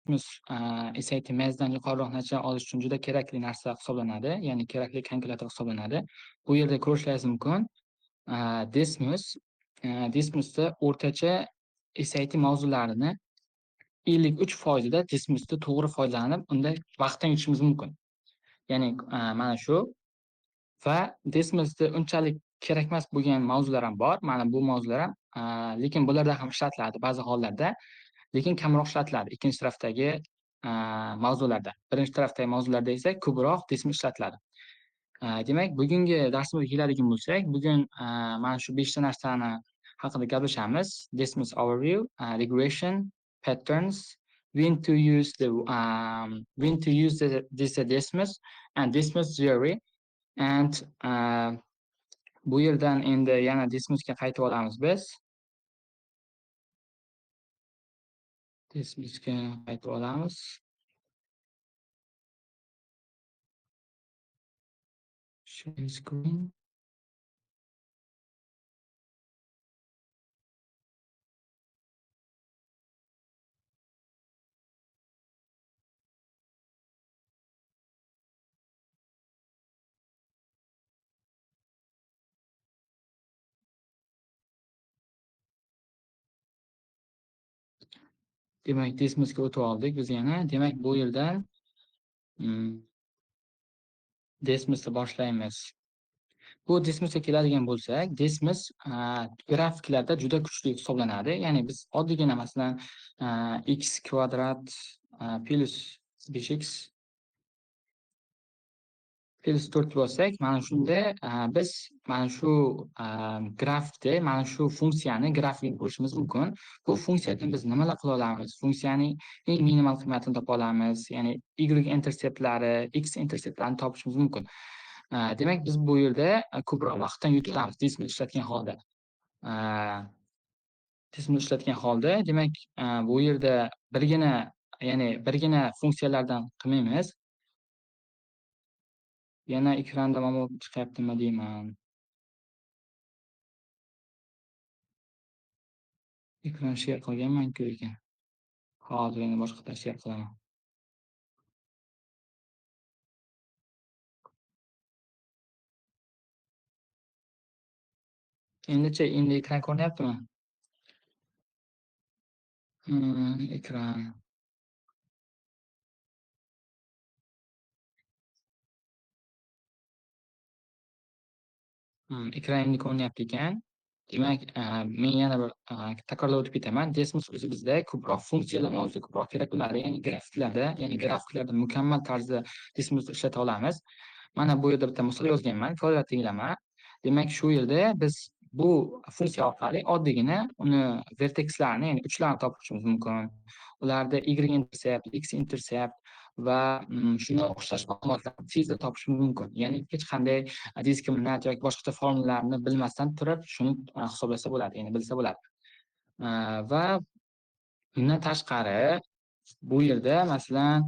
dismiss SAT mezdan yuqoriroq natija olish uchun juda kerakli narsa hisoblanadi, ya'ni kerakli kalkulyator hisoblanadi. Bu yerda ko'rishlaringiz mumkin. Dismiss dismissda o'rtacha SAT mavzularini 53%da dismissda to'g'ri foydalanib, unda vaqtdan yutishimiz mumkin. Ya'ni mana shu va dismissda unchalik kerak emas bo'lgan mavzular ham bor. Mana bu mavzular ham, lekin bularda ham ishlatiladi ba'zi hollarda, lekin kamroq ishlatiladi ikkinchi tarafdagi mavzularda. Birinchi tarafdagi mavzularda esa ko'proq dismiss ishlatiladi. Demak, bugungi darsimizga keladigan bo'lsak, bugun mana shu 5 ta narsani haqida gaplashamiz. Dismiss overview, regression, patterns, when to use this dismiss and dismiss theory and bu yerdan endi yana dismissga qaytib olamiz biz. Dismissga qaytib olamiz. Share screen. Demak, dismissga o'tib oldik biz yana. Demak, bu yerdan dismissni boshlaymiz. Bu dismissga keladigan bo'lsak, dismiss grafiklarda juda kuchli hisoblanadi. Ya'ni biz oddiygina masalan x kvadrat plus 5x plus 4 bo'lsak, mana shunda biz mana shu grafikda mana shu funksiyani grafikini ko'rishimiz mumkin. Bu funksiyadan biz nimalar qila olamiz? Funksiyaning eng minimal qiymatini topa olamiz. Ya'ni y-interceptlari, x-interceptlarini topishimiz mumkin. Demak, biz bu yerda ko'proq vaqtdan yutamiz dismiss ishlatgan holda. Dismiss ishlatgan holda, demak, bu yerda birgina funksiyalardan qilmaymiz. Yana ekranda mana chiqyaptimi deyman. Ekran share qilganman-ku lekin. Hozir endi boshqadan share qilaman. Endi ekran ko'rinyaptimi? Ekran. Ekran endi ko'rinyapti ekan. Demak, men yana bir takrorlab o'tib ketaman. Dismiss o'zi bizda ko'proq funksiyalar mavzuga ko'proq kerak bo'ladi. Ya'ni grafiklarda mukammal tarzda dismiss ishlata olamiz. Mana bu yerda bitta misol yozganman. Kvadrat tenglama. Demak, shu yerda biz bu funksiya orqali oddiygina uni vertexlarni, ya'ni uchlarni topishimiz mumkin. Ularda y-intercept, x-intercept va shunga o'xshash ma'lumotlarni tezda topishimiz mumkin. Ya'ni hech qanday diskriminat yoki boshqa formulalarni bilmasdan turib shuni hisoblasa bo'ladi, ya'ni bilsa bo'ladi. Va bundan tashqari bu yerda masalan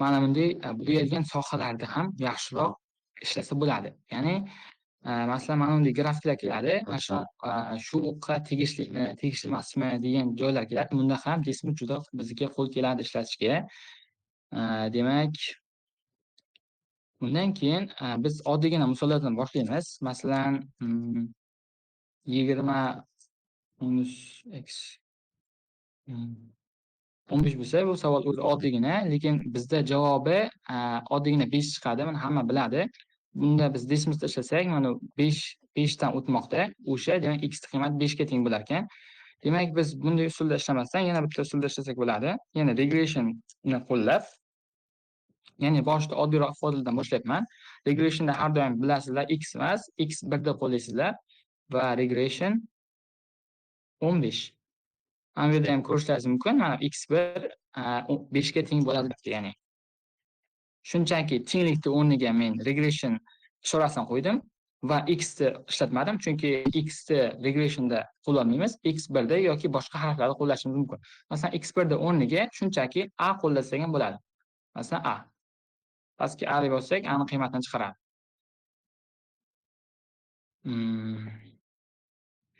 mana bunday bo'yalgan sohalarda ham yaxshiroq ishlasa bo'ladi. Ya'ni masalan mana bunday grafiklar keladi. Shu o'qqa tegishlimi, tegishli emasmi degan joylar keladi. Bunda ham dismiss juda bizga qo'l keladi ishlatishga. Demak, undan keyin biz oddiygina misollardan boshlaymiz. Masalan, 20 minus x 15 bo'lsa, bu savol o'zi oddiygina, lekin bizda javobi oddiygina 5 chiqadi. Buni hamma biladi. Bunda biz dismissda ishlasak, mana 5 dan o'tmoqda. O'sha demak x qiymati 5 ga teng bo'lar ekan. Demak, biz bunday usulda ishlamasdan yana bitta usulda ishlasak bo'ladi. Yana regressionni qo'llab, ya'ni boshida oddiyroq ifodalardan boshlayapman. Regressionda har doim bilasizlar, x emas, x 1 da qo'llaysizlar va regression 15. Mana bu yerda ham ko'rishlaringiz mumkin. Mana x1 5 ga teng bo'ladi, ya'ni. Shunchaki tenglikni o'rniga men regression ishorasini qo'ydim va x ni ishlatmadim, chunki x ni regressionda qo'llaymiz. x1 da yoki boshqa harflarni qo'llashimiz mumkin. Masalan, x1 da o'rniga shunchaki a qo'llasak ham bo'ladi. Masalan, a. Pastga a deb yozsak, a ning qiymatini chiqaradi.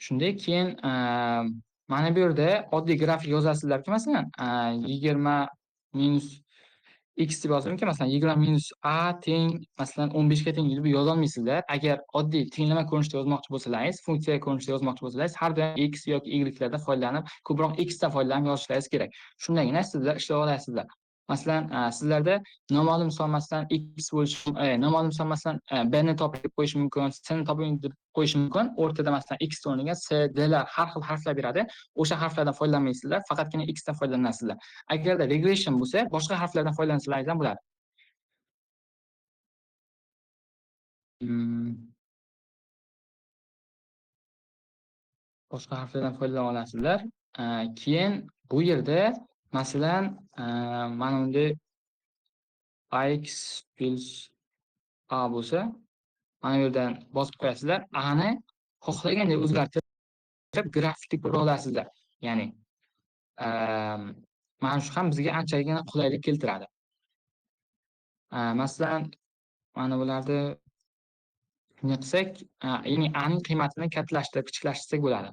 Shunday keyin mana bu yerda oddiy grafik yozasizlarki, masalan, 20 minus x deb yozimki, masalan, 20 minus a teng, masalan, 15 ga teng deb yozolmaysizlar. Agar oddiy tenglama ko'rinishda yozmoqchi bo'lsangiz, funksiya ko'rinishda yozmoqchi bo'lsangiz, har doim x yoki y lardan foydalanib, ko'proq x dan foydalanib yozishingiz kerak. Shundagina sizlar ishlay olasizlar. Masalan, sizlarda noma'lum son, masalan, x bo'lishi, noma'lum son, masalan, b ni toping deb qo'yish mumkin, c ni toping deb qo'yish mumkin. O'rtada masalan x o'rniga c, d lar, har xil harflar beradi. O'sha harflardan foydalanmaysizlar, faqatgina x dan foydalanasizlar. Agarda regression bo'lsa, boshqa harflardan foydalansalaringiz ham bo'ladi. Boshqa harflardan foydalana olasizlar. Keyin bu yerda masalan, mana bunday ax plus a bo'lsa, mana bu yerdan bosib qo'yasizlar. A ni xohlagandek o'zgartirib grafikni ko'ra olasizlar. Ya'ni mana shu ham bizga anchagina qulaylik keltiradi. Masalan, mana bularni shunday qilsak, ya'ni a ning qiymatini kattalashtirib, kichiklashtirsak bo'ladi.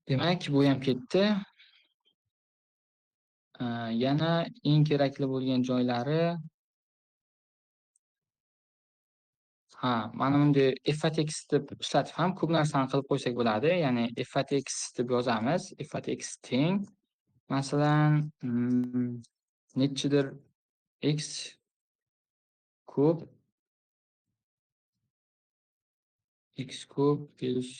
Demak, bu ham ketdi. Yana eng kerakli bo'lgan joylari, mana bunday f(x) deb ishlatib ham ko'p narsani qilib qo'ysak bo'ladi. Ya'ni f(x) deb yozamiz. f(x) teng, masalan, nechidir x ko'p plus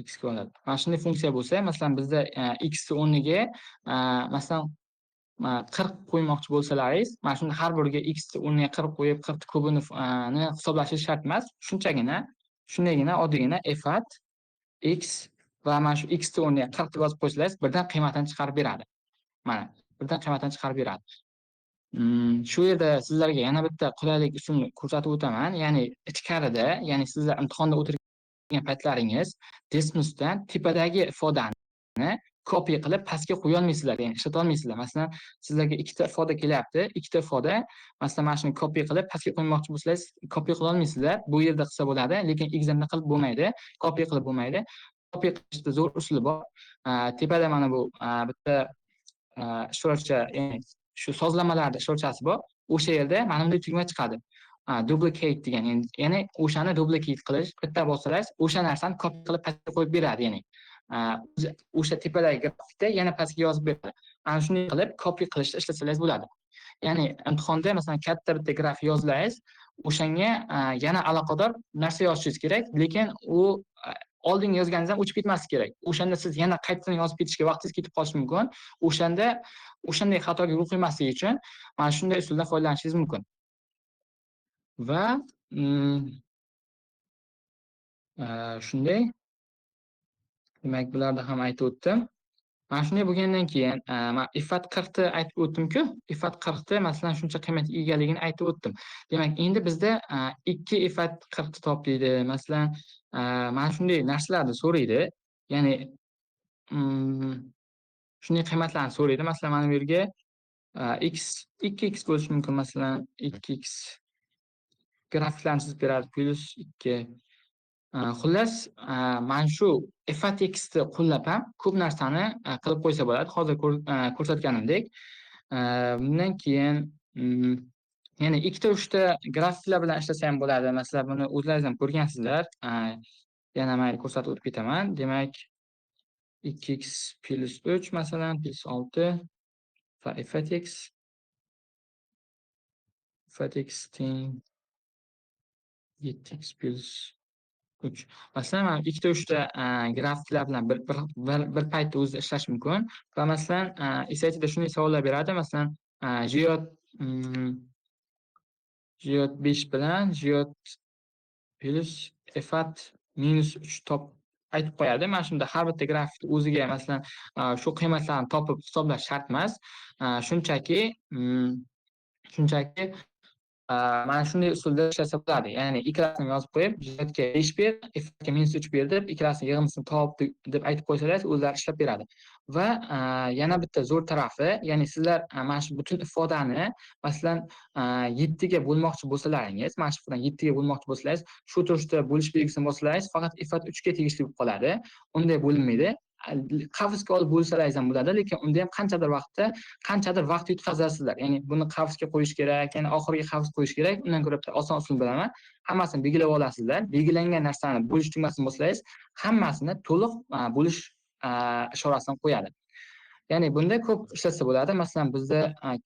x bo'ladi. Mana shunday funksiya bo'lsa, masalan, bizda x o'rniga masalan 40 qo'ymoqchi bo'lsalaringiz, mana shunda har biriga x o'rniga 40 qo'yib, 40 kubini hisoblashingiz shart emas. Shundagina oddiygina f(at x) va mana shu x o'rniga 40 deb yozib qo'ysangiz, birdan qiymatini chiqarib beradi. Mana, birdan qiymatini chiqarib beradi. Shu yerda sizlarga yana bitta qulaylik usulni ko'rsatib o'taman. Ya'ni ichkarida, ya'ni sizlar imtihonda o'tirgan paytlaringiz Desmusdan tepadagi ifodani copy qilib pastga qo'ya olmaysizlar, ya'ni ishlata olmaysizlar. Masalan, sizlarga ikkita ifoda kelyapti. Ikkita ifoda, masalan, mana shuni copy qilib pastga qo'ymoqchi bo'lsangiz, copy qila olmaysizlar. Bu yerda qilsa bo'ladi, lekin examda qilib bo'lmaydi. Copy qilib bo'lmaydi. Copy qilishda zo'r usuli bor. Tepada mana bu bitta ishtirokchi, ya'ni shu sozlamalarda ishtirokchisi bor. O'sha yerda mana bunday tugma chiqadi. Duplicate degan, ya'ni o'shani duplicate qilish, bitta bossangiz, o'sha narsani copy qilib pastga qo'yib beradi, ya'ni o'sha tepadagi grafikda yana pastga yozib beradi. Ana shunday qilib copy qilishda ishlasangiz bo'ladi. Ya'ni imtihonda masalan katta bitta grafik yozsangiz, o'shanga yana aloqador narsa yozishingiz kerak, lekin u oldingi yozganingizdan o'chib ketmasligi kerak. O'shanda siz yana qaytadan yozib ketishga vaqtingiz ketib qolishi mumkin. O'shanda o'shanday xatoga yo'l qo'ymaslik uchun mana shunday usuldan foydalanishingiz mumkin. Va shunday, demak, bularni ham aytib o'tdim. Mana shunday bo'lgandan keyin men ifat 40 ni aytib o'tdim-ku. Ifat 40 ni masalan shuncha qiymatga egaligini aytib o'tdim. Demak, endi bizda 2 ifat 40 ni top deydi. Masalan, mana shunday narsalarni so'raydi. Ya'ni shunday qiymatlarni so'raydi. Masalan, mana bu yerga x 2x bo'lishi mumkin, masalan, 2x grafiklarni chizib beradi, plus 2. Xullas, mana shu f(x) ni qo'llab ham ko'p narsani qilib qo'ysa bo'ladi. Hozir ko'rsatganimdek. Bundan keyin yana ikkita uchta grafiklar bilan ishlasa ham bo'ladi. Masalan, buni o'zlaringiz ham ko'rgansizlar. Yana men ko'rsatib o'tib ketaman. Demak, 2x plus 3 masalan plus 6 va f(x) teng 7x plus 3. Masalan, men ikkita uchta grafiklar bilan bir paytda o'zida ishlash mumkin. Va masalan, SATda shunday savollar beradi. Masalan, Jyot 5 bilan Jyot plus ifat minus 3 top aytib qo'yadi. Mana shunda har bitta grafikni o'ziga masalan shu qiymatlarni topib hisoblash shart emas. Shunchaki mana shunday usulda ishlasa bo'ladi. Ya'ni ikkilasini yozib qo'yib, j-ga 5 ber, f-ga -3 ber deb ikkalasini yig'indisini top deb aytib qo'ysalar, o'zlari ishlab beradi. Va yana bitta zo'r tarafi, ya'ni sizlar mana shu butun ifodani masalan 7 ga bo'lmoqchi bo'lsalaringiz, mana shu ifodadan 7 ga bo'lmoqchi bo'lsangiz, shu turishda bo'lish belgisini bossalaringiz faqat ifod 3 ga tegishli bo'lib qoladi. Unday bo'linmaydi. Qavsga olib bo'lsalaringiz ham bo'ladi, lekin unda ham qanchadir vaqt yutqazasizlar. Ya'ni buni qavsga qo'yish kerak, yana oxiriga qavs qo'yish kerak. Undan ko'ra bitta oson usul bilaman. Hammasini belgilab olasizlar. Belgilangan narsani bo'lish tugmasini bossangiz, hammasini to'liq bo'lish ishorasini qo'yadi. Ya'ni bunda ko'p ishlatsa bo'ladi. Masalan, bizda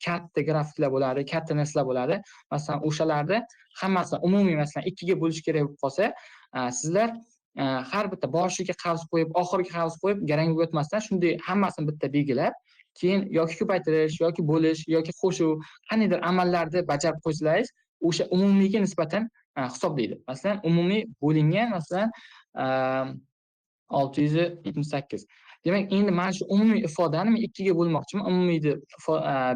katta grafiklar bo'ladi, katta narsalar bo'ladi. Masalan, o'shalarni hammasini umumiy masalan 2 ga bo'lish kerak bo'lib qolsa, sizlar har bitta boshiga qavs qo'yib, oxiriga qavs qo'yib, garangga o'tmasdan shunday hammasini bitta belgilab, keyin yoki ko'paytirish, yoki bo'lish, yoki qo'shuv, qandaydir amallarni bajarib qo'ysalaringiz, o'sha umumiyga nisbatan hisoblaydi. Masalan, umumiy bo'lingan masalan 678. Demak, endi mana shu umumiy ifodani men 2 ga bo'lmoqchiman. Umumiyni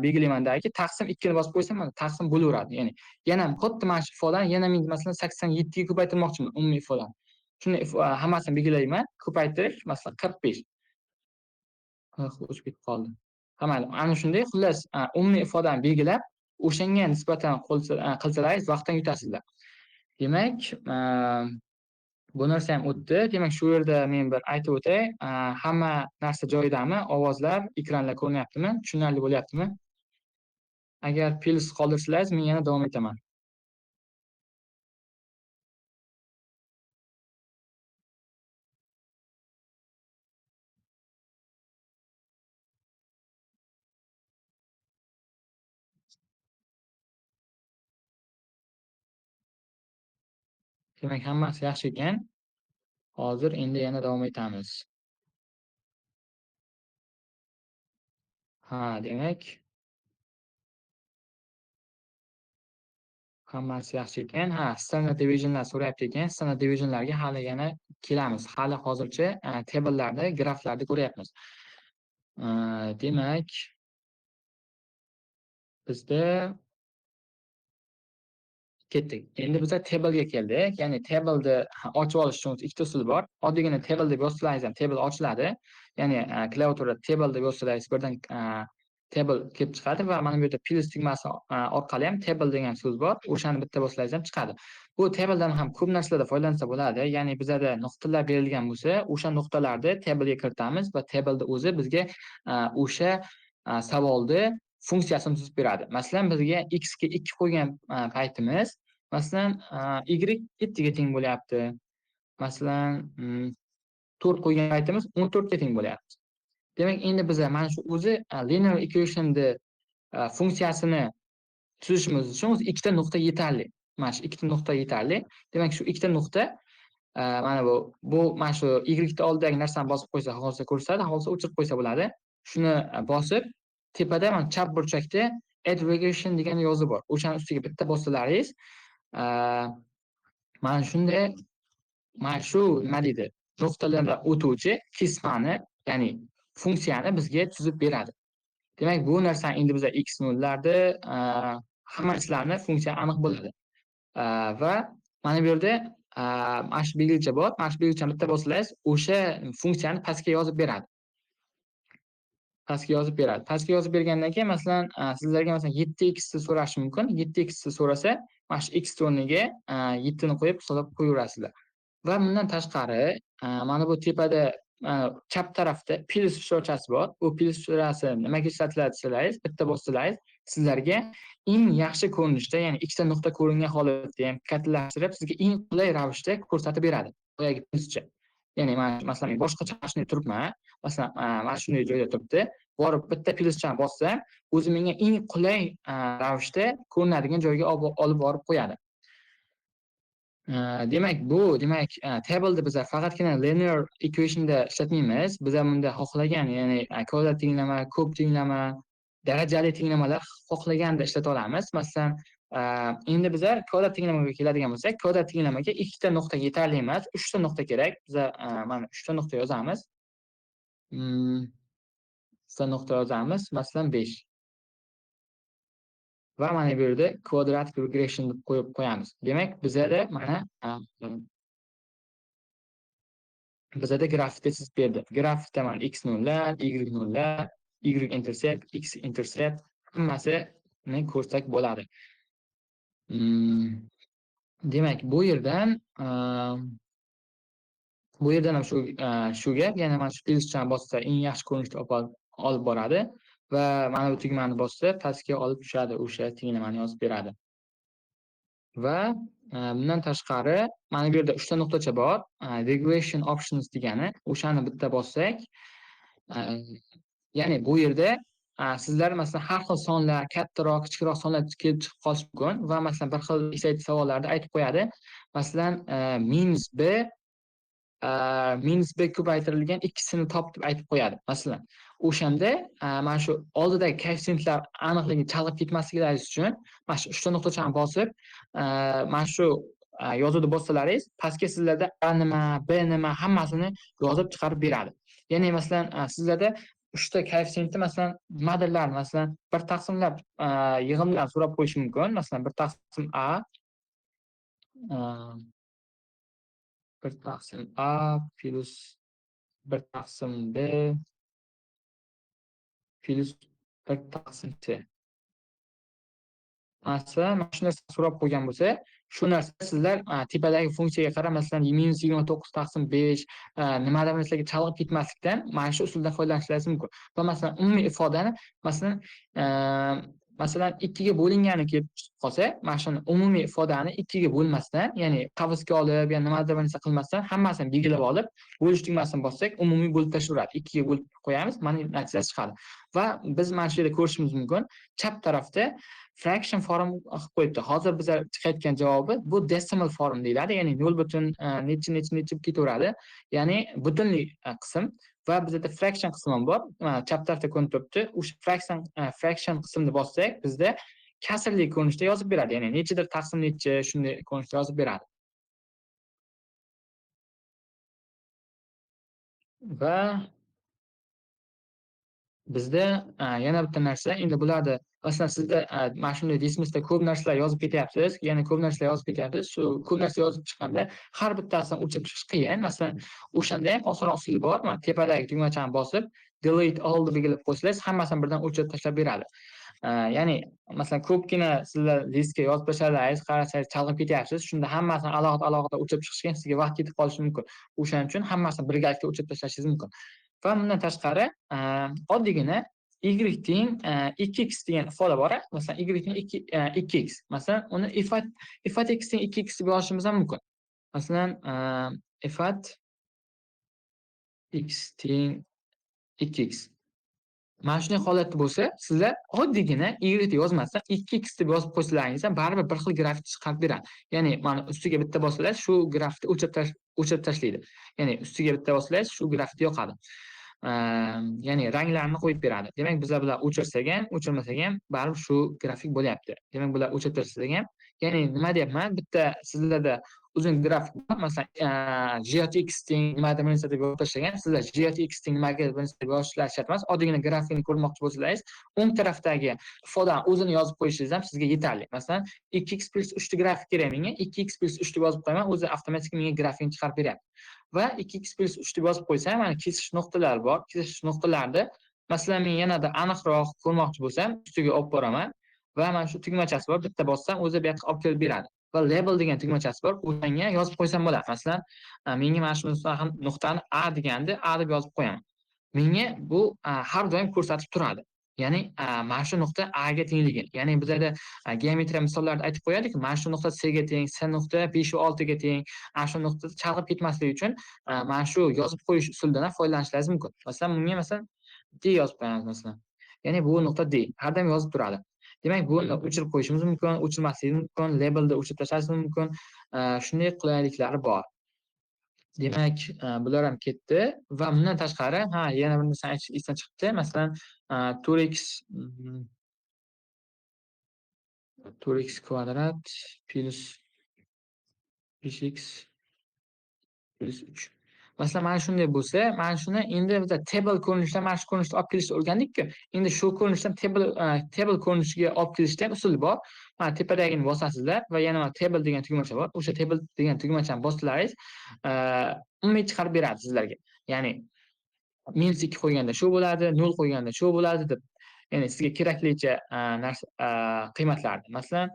belgilaymandagi taqsim 2 ni bosib qo'ysam, mana taqsim bo'laveradi. Ya'ni yana xuddi mana shu ifodani yana men masalan 87 ga ko'paytirmoqchiman umumiy ifodani. Shuni hammasini belgilayman. Ko'paytirish masalan 45. O'chib ketib qoldi. Mayli, ana shunday xullas umumiy ifodani belgilab, o'shanga nisbatan qilsalaringiz vaqtdan yutasizlar. Demak, bu narsa ham o'tdi. Demak, shu yerda men bir aytib o'tay. Hamma narsa joyidami? Ovozlar, ekranlar ko'rinyaptimi? Tushunarli bo'lyaptimi? Agar plus qoldirsangiz, men yana davom etaman. Demak, hammasi yaxshi ekan. Hozir endi yana davom etamiz. Demak, hammasi yaxshi ekan. Standard devisionlar so'rayapti ekan. Standard devisionlarga hali yana kelamiz. Hali hozircha table'larni, graflarni ko'ryapmiz. Demak, bizda ketdik. Endi biz table'ga keldik. Ya'ni table'ni ochib olish uchun ikkita usul bor. Oddiygina table deb yozsangiz ham table ochiladi. Ya'ni klaviaturada table deb yozsangiz birdan table kelib chiqadi va mana bu yerda plus tugmasi orqali ham table degan so'z bor. O'shani bitta bossangiz ham chiqadi. Bu table'dan ham ko'p narsalarda foydalansa bo'ladi. Ya'ni bizada nuqtalar berilgan bo'lsa, o'sha nuqtalarni table'ga kiritamiz va table'da o'zi bizga o'sha savolni funksiyasini tuzib beradi. Masalan, bizga x ga 2 qo'ygan paytimiz, masalan, y 7 ga teng bo'lyapti. Masalan, 4 qo'ygan paytimiz 14 ga teng bo'lyapti. Demak, endi biz mana shu o'zi linear equation'ni funksiyasini tuzishimiz uchun o'zi ikkita nuqta yetarli. Mana shu ikkita nuqta yetarli. Demak, shu ikkita nuqta mana bu mana shu y ni oldidagi narsani bosib qo'ysa, xohlasa ko'rsatadi, xohlasa o'chirib qo'ysa bo'ladi. Shuni bosib, tepada mana chap burchakda add regression degan yozuv bor. O'shani ustiga bitta bossalaringiz, mana shunday mana shu nima deydi, nuqtalardan o'tuvchi kesmani, ya'ni funksiyani bizga tuzib beradi. Demak, bu narsani endi biz x nollarni hamma ishlarni funksiya aniq bo'ladi. Va mana bu yerda mana shu belgicha bor. Mana shu belgichani bitta bossangiz, o'sha funksiyani pastga yozib beradi. Pastga yozib beradi. Pastga yozib bergandan keyin masalan, sizlarga masalan 7x ni so'rashi mumkin. 7x ni so'rasa, mana shu x o'rniga 7 ni qo'yib hisoblab qo'yaverasizlar. Va bundan tashqari, mana bu tepada chap tarafda plus ishorachasi bor. Bu plus ishorasi nimaga ishlatiladi desangiz, bitta bossangiz, sizlarga eng yaxshi ko'rinishda, ya'ni ikkita nuqta ko'ringan holatda ham kattalashtirib, sizga eng qulay ravishda ko'rsatib beradi. Boyagi pluscha. Ya'ni masalan, men boshqacha shunday turibman. Masalan, mana shunday joyda turibdi. Borib bitta pluschani bossam, o'zi menga eng qulay ravishda ko'rinadigan joyga olib borib qo'yadi. Demak, table'da biz faqatgina linear equation'da ishlatmaymiz. Biz bunda xohlagan, ya'ni kvadrat tenglama, ko'p tenglama, darajali tenglamalar xohlaganda ishlata olamiz. Masalan, endi biz kvadrat tenglamaga keladigan bo'lsak, kvadrat tenglamaga ikkita nuqta yetarli emas, 3 ta nuqta kerak. Biz mana 3 ta nuqta yozamiz. 3 ta nuqta yozamiz, masalan 5. va mana bu yerda quadratic regression deb qo'yib qo'yamiz. Demak, bizada mana bizada grafikda chizib berdi. Grafikda mana x nollar, y nollar, y intercept, x intercept hammasini ko'rsak bo'ladi. Demak, bu yerdan ham shu gap, yana mana shu plyuschani bossa eng yaxshi ko'rinishda olib boradi va mana bu tugmani bossa pastga olib tushadi, o'sha tenglamani yozib beradi. Va bundan tashqari mana bu yerda 3 ta nuqtacha bor. Regression options degani, o'shani bitta bossak, ya'ni bu yerda sizlar masalan har xil sonlar, kattaroq, kichikroq sonlar kelib chiqib qolishi mumkin va masalan bir xil savollarda aytib qo'yadi. Masalan, -b -b ko'paytirilgan ikkisini top deb aytib qo'yadi. Masalan, o'shanda mana shu oldidagi koeffitsiyentlar aniqligi chalg'ib ketmasliklari uchun mana shu 3 ta nuqtachani bosib, mana shu yozuvni bossalaringiz, pastga sizlarda a nima, b nima hammasini yozib chiqarib beradi. Ya'ni masalan, sizlarda 3 ta koeffitsiyentni masalan nimadirlar, masalan, bir taqsimlab yig'imdan so'rab qo'yishi mumkin. Masalan, 1 taqsim a, 1 taqsim a plus 1 taqsim b plus 1 taqsim c. Masalan, mana shu narsani so'rab qo'ygan bo'lsa, shu narsa sizlar tepadagi funksiyaga qarab, masalan, -29 taqsim 5 nimadir sizlarga chalg'ib ketmaslikdan mana shu usuldan foydalanishlaringiz mumkin. Va masalan, umumiy ifodani masalan, masalan 2 ga bo'lingani kelib chiqib qolsa, mana shuni umumiy ifodani 2 ga bo'lmasdan, ya'ni qavsga olib, ya'ni nimadir bir narsa qilmasdan hammasini belgilab olib, bo'lish tugmasini bossak, umumiy bo'lib tashlayveradi. 2 ga bo'lib qo'yamiz, mana natijasi chiqadi. Va biz mana shu yerda ko'rishimiz mumkin, chap tarafda fraction form qilib qo'yibdi. Hozir bizlar chiqayotgan javobi bu decimal form deyiladi. Ya'ni 0 necha ketaveradi. Ya'ni butunli qism va bizda fraction qismi ham bor. Chap tarafda ko'rinib turibdi. O'sha fraction qismni bossak, bizda kasrli ko'rinishda yozib beradi. Ya'ni nechadir taqsim necha shunday ko'rinishda yozib beradi. Va bizda yana bitta narsa, endi bularni masalan sizda mana shunday dismissda ko'p narsalar yozib ketyapsiz, yana ko'p narsalar yozib ketyapsiz. Shu ko'p narsa yozib chiqqanda har bittasini o'chirib chiqish qiyin. Masalan, o'shanda ham osonroq usul bor. Mana tepadagi tugmachani bosib, delete all deb belgilab qo'ysangiz, hammasini birdan o'chirib tashlab beradi. Ya'ni masalan ko'pgina sizlar listga yozib tashlasangiz, qarasangiz chalg'ib ketyapsiz. Shunda hammasini alohida o'chirib chiqishga sizga vaqt ketib qolishi mumkin. O'shaning uchun hammasini birgalikda o'chirib tashlashingiz mumkin. Va bundan tashqari, oddiygina y teng 2x degan ifoda bor. Masalan, y teng 2x. Masalan, uni ifat x teng 2x deb yozishimiz ham mumkin. Masalan, ifat x teng 2x. Mana shunday holatda bo'lsa, sizlar oddiygina y yozmasdan 2x deb yozib qo'ysalaringiz ham baribir bir xil grafik chiqarib beradi. Ya'ni mana ustiga bitta bossangiz, shu grafikni o'chirib tashlaydi. Ya'ni ustiga bitta bossangiz, shu grafikda yoqadi. Ya'ni ranglarni qo'yib beradi. Demak, bizlar bular o'chirsak ham, o'chirmasak ham baribir shu grafik bo'lyapti. Demak, bular o'chirib tashlasak ham, ya'ni nima deyapman, bitta sizlarda uzun grafik bor. Masalan, g(x) teng nimadir bir narsa deb yozib tashlagan. Sizlar g(x) teng nimaga bir narsa deb yozishlar shart emas. Oddiygina grafikni ko'rmoqchi bo'lsangiz, o'ng tarafdagi ifodani o'zini yozib qo'yishingiz ham sizga yetarli. Masalan, 2x + 3 ta grafik kerak menga. 2x + 3 deb yozib qo'yaman, o'zi avtomatik menga grafikni chiqarib beryapti. Va 2x + 3 deb yozib qo'ysam, mana kesish nuqtalari bor. Kesish nuqtalarida masalan men yanada aniqroq ko'rmoqchi bo'lsam, ustiga olib boraman va mana shu tugmachasi bor. Bitta bossam, o'zi bu yoqqa olib kelib beradi. Va label degan tugmachasi bor. O'shanga yozib qo'ysam bo'ladi. Masalan, menga mana shu nuqtani A deganda A deb yozib qo'yaman. Menga bu har doim ko'rsatib turadi. Ya'ni mana shu nuqta A ga tengligi. Ya'ni bizlarda geometriya misollarda aytib qo'yadi-ku, mana shu nuqta C ga teng, C nuqta 5 va 6 ga teng. Ana shu nuqta chalg'ib ketmasligi uchun mana shu yozib qo'yish usulidan foydalanishlaringiz mumkin. Masalan, bunga masalan D yozib qo'yamiz masalan. Ya'ni bu nuqta D. Har doim yozib turadi. Demak, buni o'chirib qo'yishimiz mumkin, o'chirmasligimiz mumkin, labelda o'chirib tashlashimiz mumkin. Shunday qulayliklari bor. Demak, bular ham ketdi va bundan tashqari, yana bir narsani aytish esdan chiqibdi. Masalan, 4x 4x kvadrat plus 5x plus 3. Masalan, mana shunday bo'lsa, mana shuni endi biza table ko'rinishda mana shu ko'rinishda olib kelishni o'rgandikku. Endi shu ko'rinishdan table ko'rinishiga olib kelishda ham usul bor. Mana tepadagini bosasizlar va yana mana table degan tugmacha bor. O'sha table degan tugmachani bossalaringiz, umumiy chiqarib beradi sizlarga. Ya'ni -2 qo'yganda shu bo'ladi, 0 qo'yganda shu bo'ladi deb. Ya'ni sizga keraklicha narsa qiymatlarni. Masalan,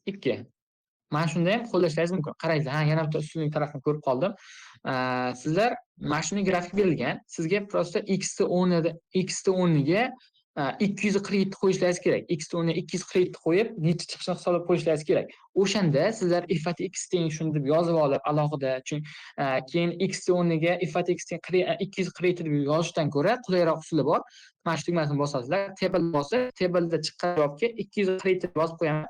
2. Mana shunda ham qo'llashlaringiz mumkin. Qaranglar, yana bitta ustunlik tarafini ko'rib qoldim. Sizlar mana shunday grafik berilgan. Sizga prosta x ni o'rniga 247 qo'yishlaringiz kerak. X ni o'rniga 247 qo'yib, necha chiqishini hisoblab qo'yishlaringiz kerak. O'shanda sizlar f(x) teng shuni deb yozib olib alohida, keyin x ni o'rniga f(x) teng 247 deb yozishdan ko'ra qulayroq usuli bor. Mana shu tugmasini bosasizlar, table bosib, tableda chiqqan javobga 247 deb yozib qo'yaman.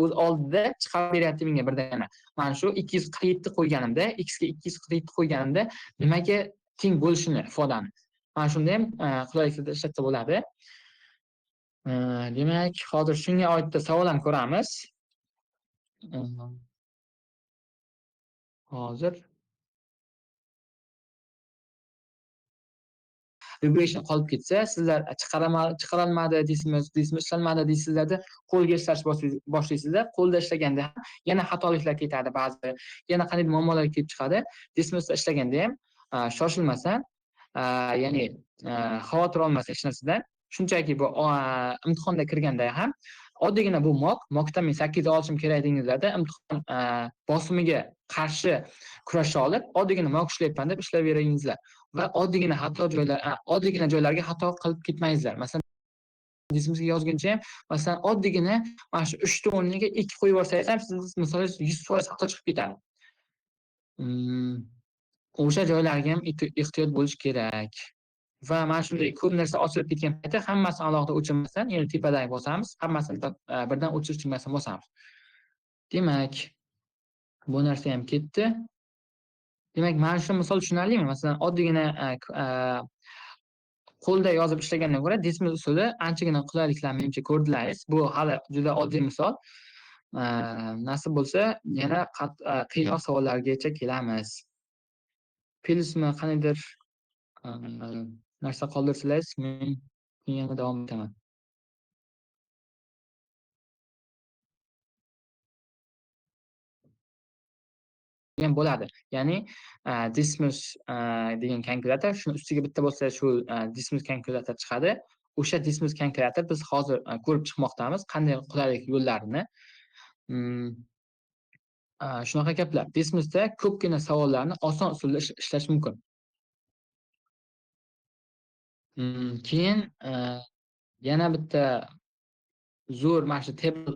O'z oldida chiqarib beryapti menga birdana. Mana shu 247 qo'yganimda, x ga 247 qo'yganimda nimaga teng bo'lishini ifodani. Mana shunda ham qulaylikda ishlatsa bo'ladi. Demak, hozir shunga oid savol ham ko'ramiz. Hozir regression qolib ketsa, sizlar chiqarolmadi deysizmi, ishlanmadi deysizlarda qo'lga ishlash boshlaysizlar. Qo'lda ishlaganda ham yana xatoliklar ketadi ba'zi, yana qanday muammolar kelib chiqadi. Desmosda ishlaganda ham shoshilmasdan, ya'ni xavotir olmasdan hech narsadan. Shunchaki bu imtihonda kirganda ham oddiygina bu mokdan men 8 olishim kerak degizlarda imtihon bosimiga qarshi kurasha olib, oddiygina mok ishlayapman deb ishlayveringizlar. Va oddiygina joylarga xato qilib ketmaysizlar. Masalan, dismga yozguncha ham, masalan, oddiygina mana shu 3 ta o'rniga 2 qo'yib yuborsangiz ham siz misol 100% xato chiqib ketadi. O'sha joylarga ham ehtiyot bo'lish kerak. Va mana shunday ko'p narsa ochilib ketgan paytda hammasini alohida o'chirmasdan, ya'ni tepadagi bosamiz, hammasini birdan o'chirish tugmasini bosamiz. Demak, bu narsa ham ketdi. Demak, mana shu misol tushunarlimi? Masalan, oddiygina qo'lda yozib ishlagandan ko'ra Dismiss usuli anchagina qulayliklar menimcha ko'rdilaringiz. Bu hali juda oddiy misol. Nasib bo'lsa, yana qiyinroq savollargacha kelamiz. Plyusmi qaniydir narsa qoldirsangiz, men yana davom etaman. Ham bo'ladi. Ya'ni Dismiss degan kalkulyator, shuni ustiga bitta bo'lsa shu Dismiss kalkulyator chiqadi. O'sha Dismiss kalkulyator biz hozir ko'rib chiqmoqdamiz, qanday qulaylik yo'llarini. Shunaqa gaplar. Dismissda ko'pgina savollarni oson usulda ishlash mumkin. Keyin yana bitta zo'r mana shu table,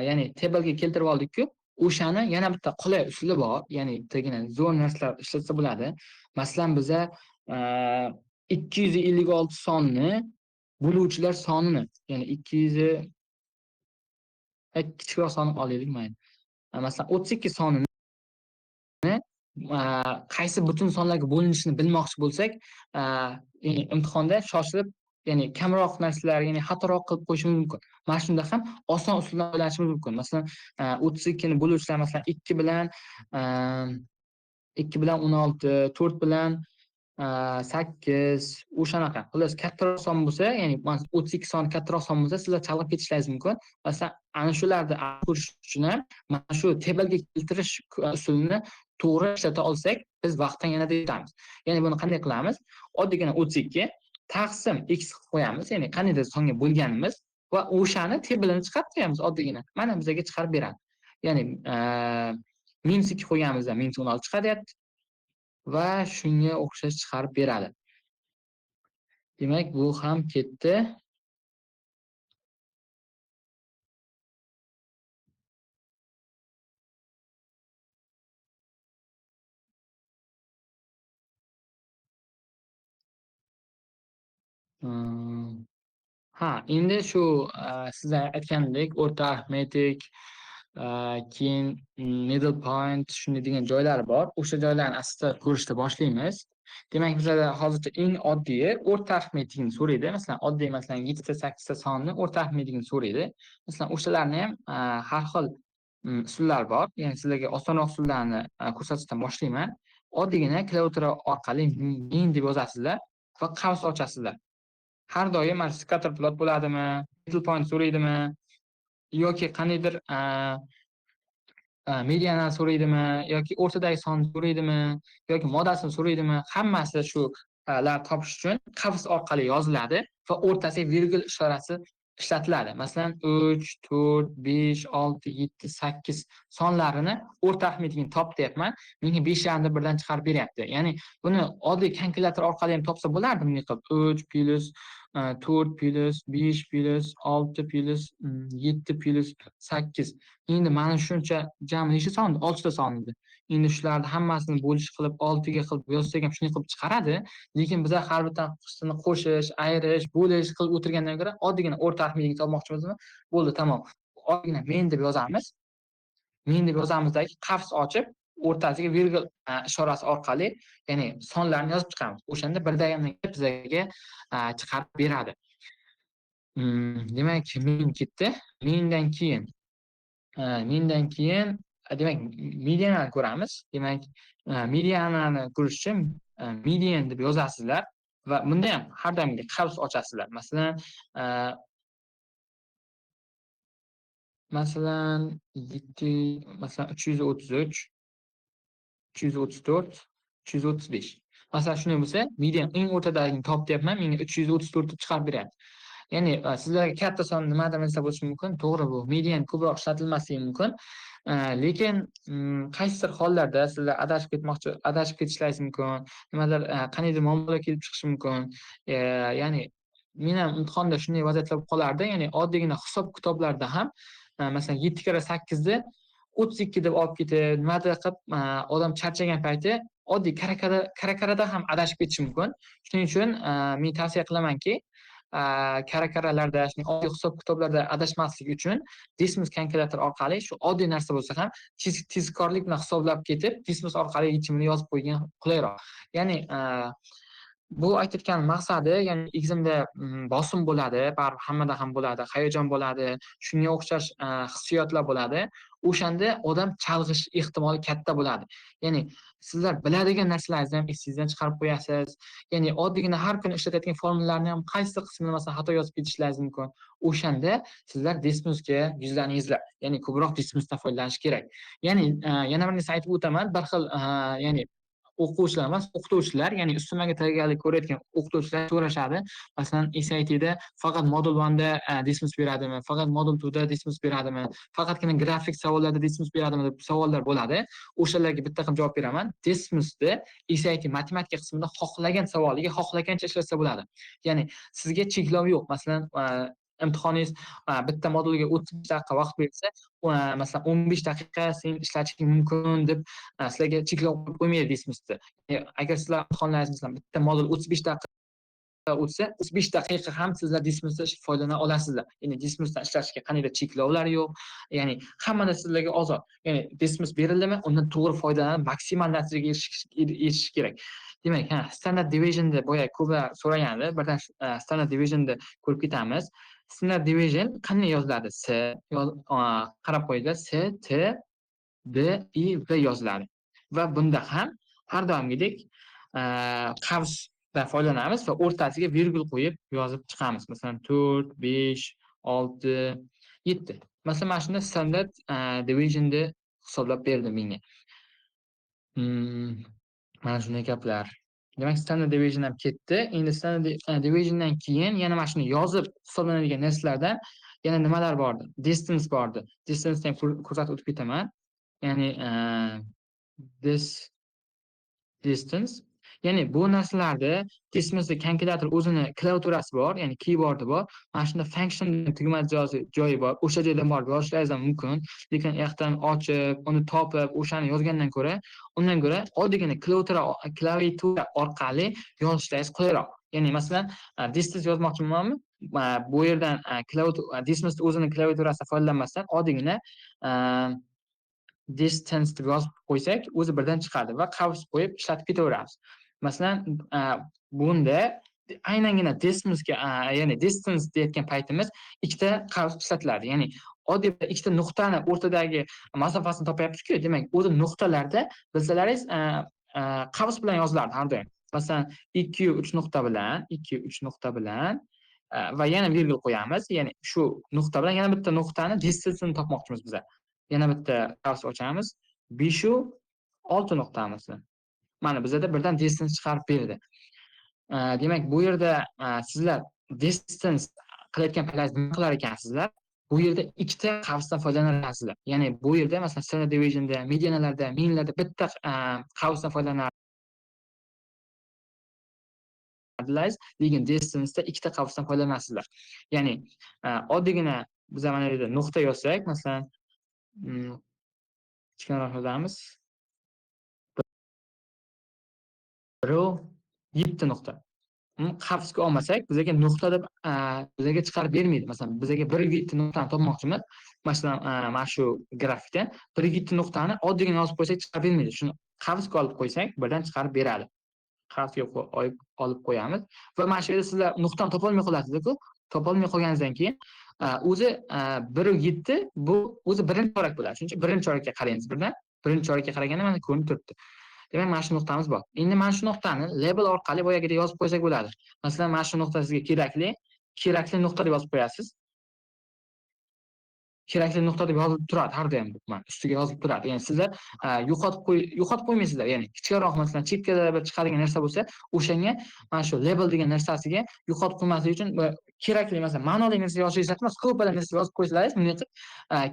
ya'ni table'ga keltirib oldik-ku, o'shani yana bitta qulay usuli bor. Ya'ni bittagina zo'r narsalar ishlatsa bo'ladi. Masalan, biza 256 sonni bo'luvchilar sonini, ya'ni 200 kichikroq sonni olaylik mayli. Masalan, 32 sonini qaysi butun sonlarga bo'linishini bilmoqchi bo'lsak, ya'ni imtihonda shoshilib, ya'ni kamroq narsalar, ya'ni xatoroq qilib qo'yishimiz mumkin. Mana shunda ham oson usuldan foydalanishimiz mumkin. Masalan, 32 ni bo'luvchilar masalan 2 bilan 16, 4 bilan 8, o'shanaqa. Xullas kattaroq son bo'lsa, ya'ni 32 son kattaroq son bo'lsa, sizlar chalg'ib ketishlaringiz mumkin. Masalan, ana shularni ko'rish uchun ham mana shu tabelga keltirish usulini to'g'ri ishlata olsak, biz vaqtdan yanada yutamiz. Ya'ni buni qanday qilamiz? Oddiygina 32 taqsim x qo'yamiz, ya'ni qaniydir songa bo'lganimiz va o'shani tabelini chiqarib qo'yamiz oddiygina. Mana bizga chiqarib beradi. Ya'ni -2 qo'yganimizda -16 chiqaryapti va shunga o'xshash chiqarib beradi. Demak, bu ham ketdi. Endi shu sizlar aytgandek o'rta arifmetik, keyin middle point shunday degan joylari bor. O'sha joylarni asta ko'rishda boshlaymiz. Demak, bizlarda hozircha eng oddiyi o'rta arifmetikni so'raydi. Masalan, oddiy 7 ta 8 ta sonni o'rta arifmetikni so'raydi. Masalan, o'shalarni ham har xil usullar bor. Ya'ni sizlarga osonroq usullarni ko'rsatishdan boshlayman. oddiygina klaviatura orqali min deb yozasizlar va qavs ochasizlar. Har doim mana scatter plot bo'ladimi, middle point so'raydimi yoki qandaydir medianani so'raydimi yoki o'rtadagi sonni so'raydimi yoki modasini so'raydimi, hammasi shu lar topish uchun qavs orqali yoziladi va o'rtasiga virgul ishorasi ishlatiladi. Masalan, 3, 4, 5, 6, 7, 8 sonlarini o'rta arifmetikni top deyapman. Menga 5 yarmni birdan chiqarib beryapti. Ya'ni buni oddiy kalkulyator orqali ham topsa bo'lardi bunday qilib. 3 plus 4 plus 5 plus 6 plus 7 plus 8. Endi mana shuncha jami necha son? 6 ta son edi. Endi shularni hammasini bo'lish qilib 6 ga qilib yozsak ham shunday qilib chiqaradi. Lekin biz har bittasini qo'shish, ayirish, bo'lish qilib o'tirgandan ko'ra oddiygina o'rta arifmetikni topmoqchimizmi? Bo'ldi, tamom. Oddiygina men deb yozamiz. Men deb yozamizdagi qavs ochib, o'rtasiga virgul ishorasi orqali, ya'ni sonlarni yozib chiqamiz. O'shanda birdaniga bizga chiqarib beradi. Demak, men ketdi. Mendan keyin demak medianani ko'ramiz. Demak, medianani ko'rish uchun median deb yozasizlar va bunda ham har doimgidek qavs ochasizlar. Masalan 333, 334, 335. Masalan shunday bo'lsa, median eng o'rtadagini top deyapman, menga 334 ni chiqarib beryapti. Ya'ni sizlarga katta son nimadan bilsa bo'lishi mumkin. To'g'ri, bu median ko'proq ishlatilmasligi mumkin. Lekin qaysidir hollarda sizlar adashib ketishlaringiz mumkin. Nimadir qandaydir muammolar kelib chiqishi mumkin. Ya'ni men ham imtihonda shunday vaziyatlar bo'lib qolardi. Ya'ni oddiygina hisob-kitoblarda ham masalan 7 kara 8 ni 32 deb olib ketib, nimadir qilib odam charchagan payti oddiy kara-karada ham adashib ketishi mumkin. Shuning uchun men tavsiya qilamanki, kara-karalarda, oddiy hisob-kitoblarda adashmaslik uchun Dismus kalkulyator orqali shu oddiy narsa bo'lsa ham tezkorlik bilan hisoblab ketib, Dismus orqali yechimini yozib qo'ygan qulayroq. Ya'ni bu aytayotgan maqsadi, ya'ni examda bosim bo'ladi, baribir hammada ham bo'ladi, hayajon bo'ladi, shunga o'xshash hissiyotlar bo'ladi. O'shanda odam chalg'ish ehtimoli katta bo'ladi. Ya'ni sizlar biladigan narsalaringizni ham esingizdan chiqarib qo'yasiz. Ya'ni oddiygina har kuni ishlatayotgan formulalarni ham qaysi qismini masalan xato yozib ketishlaringiz mumkin. O'shanda sizlar Dismusga yuzlaningizlar. Ya'ni ko'proq Dismusdan foydalanish kerak. Ya'ni yana bir narsa aytib o'taman, bir xil ya'ni o'quvchilar emas, o'qituvchilar, ya'ni ustimaga tayyorgarlik ko'rayotgan o'qituvchilar so'rashadi. Masalan, SATda faqat Modul 1 da Dismus beradimi, faqat Modul 2 da Dismus beradimi, faqatgina grafik savollarda Dismus beradimi deb savollar bo'ladi. O'shalarga bitta qilib javob beraman. Dismusda SAT matematika qismida xohlagan savoliga xohlagancha ishlasa bo'ladi. Ya'ni sizga cheklov yo'q. Masalan, imtihoningiz bitta modulga 30 daqiqa vaqt bersa, masalan 15 daqiqa sen ishlatishing mumkin deb sizlarga cheklov qo'ymaydi Dismusda. Agar sizlar imtihonlaringiz bitta modul 35 daqiqa o'tsa, 35 daqiqa ham sizlar Dismusdan foydalana olasizlar. Ya'ni Dismusdan ishlashga qandaydir cheklovlar yo'q. Ya'ni hamma narsa sizlarga ozod. Ya'ni Dismus berildimi, undan to'g'ri foydalanib maksimal natijaga erishish kerak. Demak, standard divisionda boya ko'plar so'ragandi. Birdan standard divisionda ko'rib ketamiz. Standard division qanday yoziladi? Qarab qo'yinglar. S, T, D, I, V yoziladi. Va bunda ham har doimgidek qavsdan foydalanamiz va o'rtasiga virgul qo'yib yozib chiqamiz. Masalan 4, 5, 6, 7. Masalan, mana shunda standard divisionda hisoblab berdi menga. Mana shunday gaplar. Demak, standard division ham ketdi. Endi standard divisiondan keyin yana mana shuni yozib hisoblanadigan narsalardan yana nimalar bordi? Distance bordi. Distancedan ko'rsatib o'tib ketaman. Ya'ni distance. Ya'ni bu narsalarda Dismusda kalkulyator o'zini klaviaturasi bor, ya'ni keyboardi bor. Mana shunda function tugma joyi bor. O'sha joydan borib yozishlaringiz ham mumkin. Lekin yaxtan ochib, uni topib, o'shani yozgandan ko'ra, oddiygina klaviatura orqali yozishlaringiz qulayroq. Ya'ni masalan, distance yozmoqchimanmi? Bu yerdan Dismusda o'zini klaviaturasidan foydalanmasdan oddiygina distance deb yozib qo'ysak, o'zi birdan chiqadi va qavs qo'yib ishlatib ketaveramiz. Masalan, bunda aynangina Dismusga, ya'ni distance deyotgan paytimiz ikkita qavs ishlatiladi. Ya'ni oddiy ikkita nuqtani o'rtadagi masofasini topyapmiz-ku, demak, o'zi nuqtalarda bilsalaringiz qavs bilan yozilardi har doim. Masalan, 2-3 nuqta bilan, 2-3 nuqta bilan va yana virgul qo'yamiz. Ya'ni shu nuqta bilan yana bitta nuqtani distansini topmoqchimiz biz. Yana bitta qavs ochamiz. 5-6 nuqtamiz. Mana bizada birdan distance chiqarib berdi. Demak, bu yerda sizlar distance qilayotgan paytingizda nima qilar ekansizlar? Bu yerda ikkita qavsdan foydalanasizlar. Ya'ni bu yerda masalan standard deviationda, medianalarda, meanlarda bitta qavsdan foydalanardilar, lekin distance'da ikkita qavsdan foydalanasizlar. Ya'ni oddiygina biz mana bu yerda nuqta yozsak, masalan, kichkinaroq yozamiz. 7 nuqta. Qavsga olmasak, bizga nuqta deb bizga chiqarib bermaydi. Masalan, bizga 1,7 nuqtani topmoqchimiz. Masalan, mana shu grafikda 1,7 nuqtani oddiygina yozib qo'ysak chiqarib bermaydi. Shuni qavsga olib qo'ysak, birdan chiqarib beradi. Qavsga olib qo'yamiz va mana shu yerda sizlar nuqtani topolmay qolasizlar-ku. Topolmay qolganingizdan keyin o'zi 1,7 bu o'zi birinchi chorak bo'ladi. Shuning uchun birinchi chorakka qaraymiz birdan. Birinchi chorakka qaraganda mana ko'rinib turibdi. Demak, mana shu nuqtamiz bor. Endi mana shu nuqtani label orqali boyagidek yozib qo'ysak bo'ladi. Masalan, mana shu nuqta sizga kerakli nuqta deb yozib qo'yasiz. Kerakli nuqta deb yozilib turadi har doim mana ustiga yozilib turadi. Ya'ni sizlar yo'qotib qo'ymaysizlar. Ya'ni kichikroq masalan chekkada bir chiqadigan narsa bo'lsa, o'shanga mana shu label degan narsasiga yo'qotib qo'ymaslik uchun kerakli masalan ma'noli narsa yozishingiz emas, ko'p baland narsa yozib qo'ysalaringiz, bunday qilib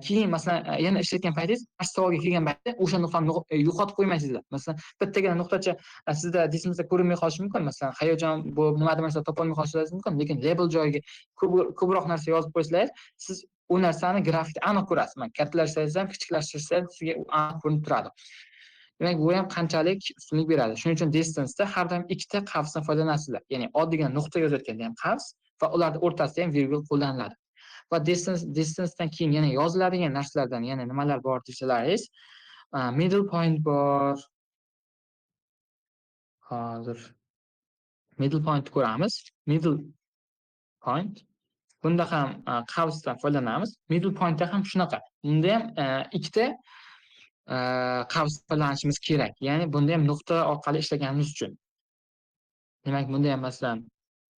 keyin masalan yana ishlayotgan paytingiz savolga kelgan paytda o'sha nuqtani yo'qotib qo'ymaysizlar. Masalan, bittagina nuqtacha sizda dismizda ko'rinmay qolishi mumkin. Masalan, hayajon bo'lib nimadir narsa topolmay qolishingiz mumkin, lekin label joyiga ko'proq narsa yozib qo'ysalaringiz, siz u narsani grafikda aniq ko'rasiz. Mana kattalashtirsangiz ham, kichiklashtirsangiz sizga aniq ko'rinib turadi. Demak, bu ham qanchalik ustunlik beradi. Shuning uchun distance'da har doim ikkita qavsdan foydalanasizlar. Ya'ni oddiygina nuqta yozayotganda ham qavs va ularning o'rtasida ham virgul qo'llaniladi. Va distancedan keyin yana yoziladigan narsalardan yana nimalar bor desalaringiz, middle point bor. Hozir middle point ko'ramiz. Middle point bunda ham qavsdan foydalanamiz. Middle pointda ham shunaqa. Bunda ham ikkita qavs foydalanishimiz kerak. Ya'ni bunda ham nuqta orqali ishlaganimiz uchun. Demak, bunda ham masalan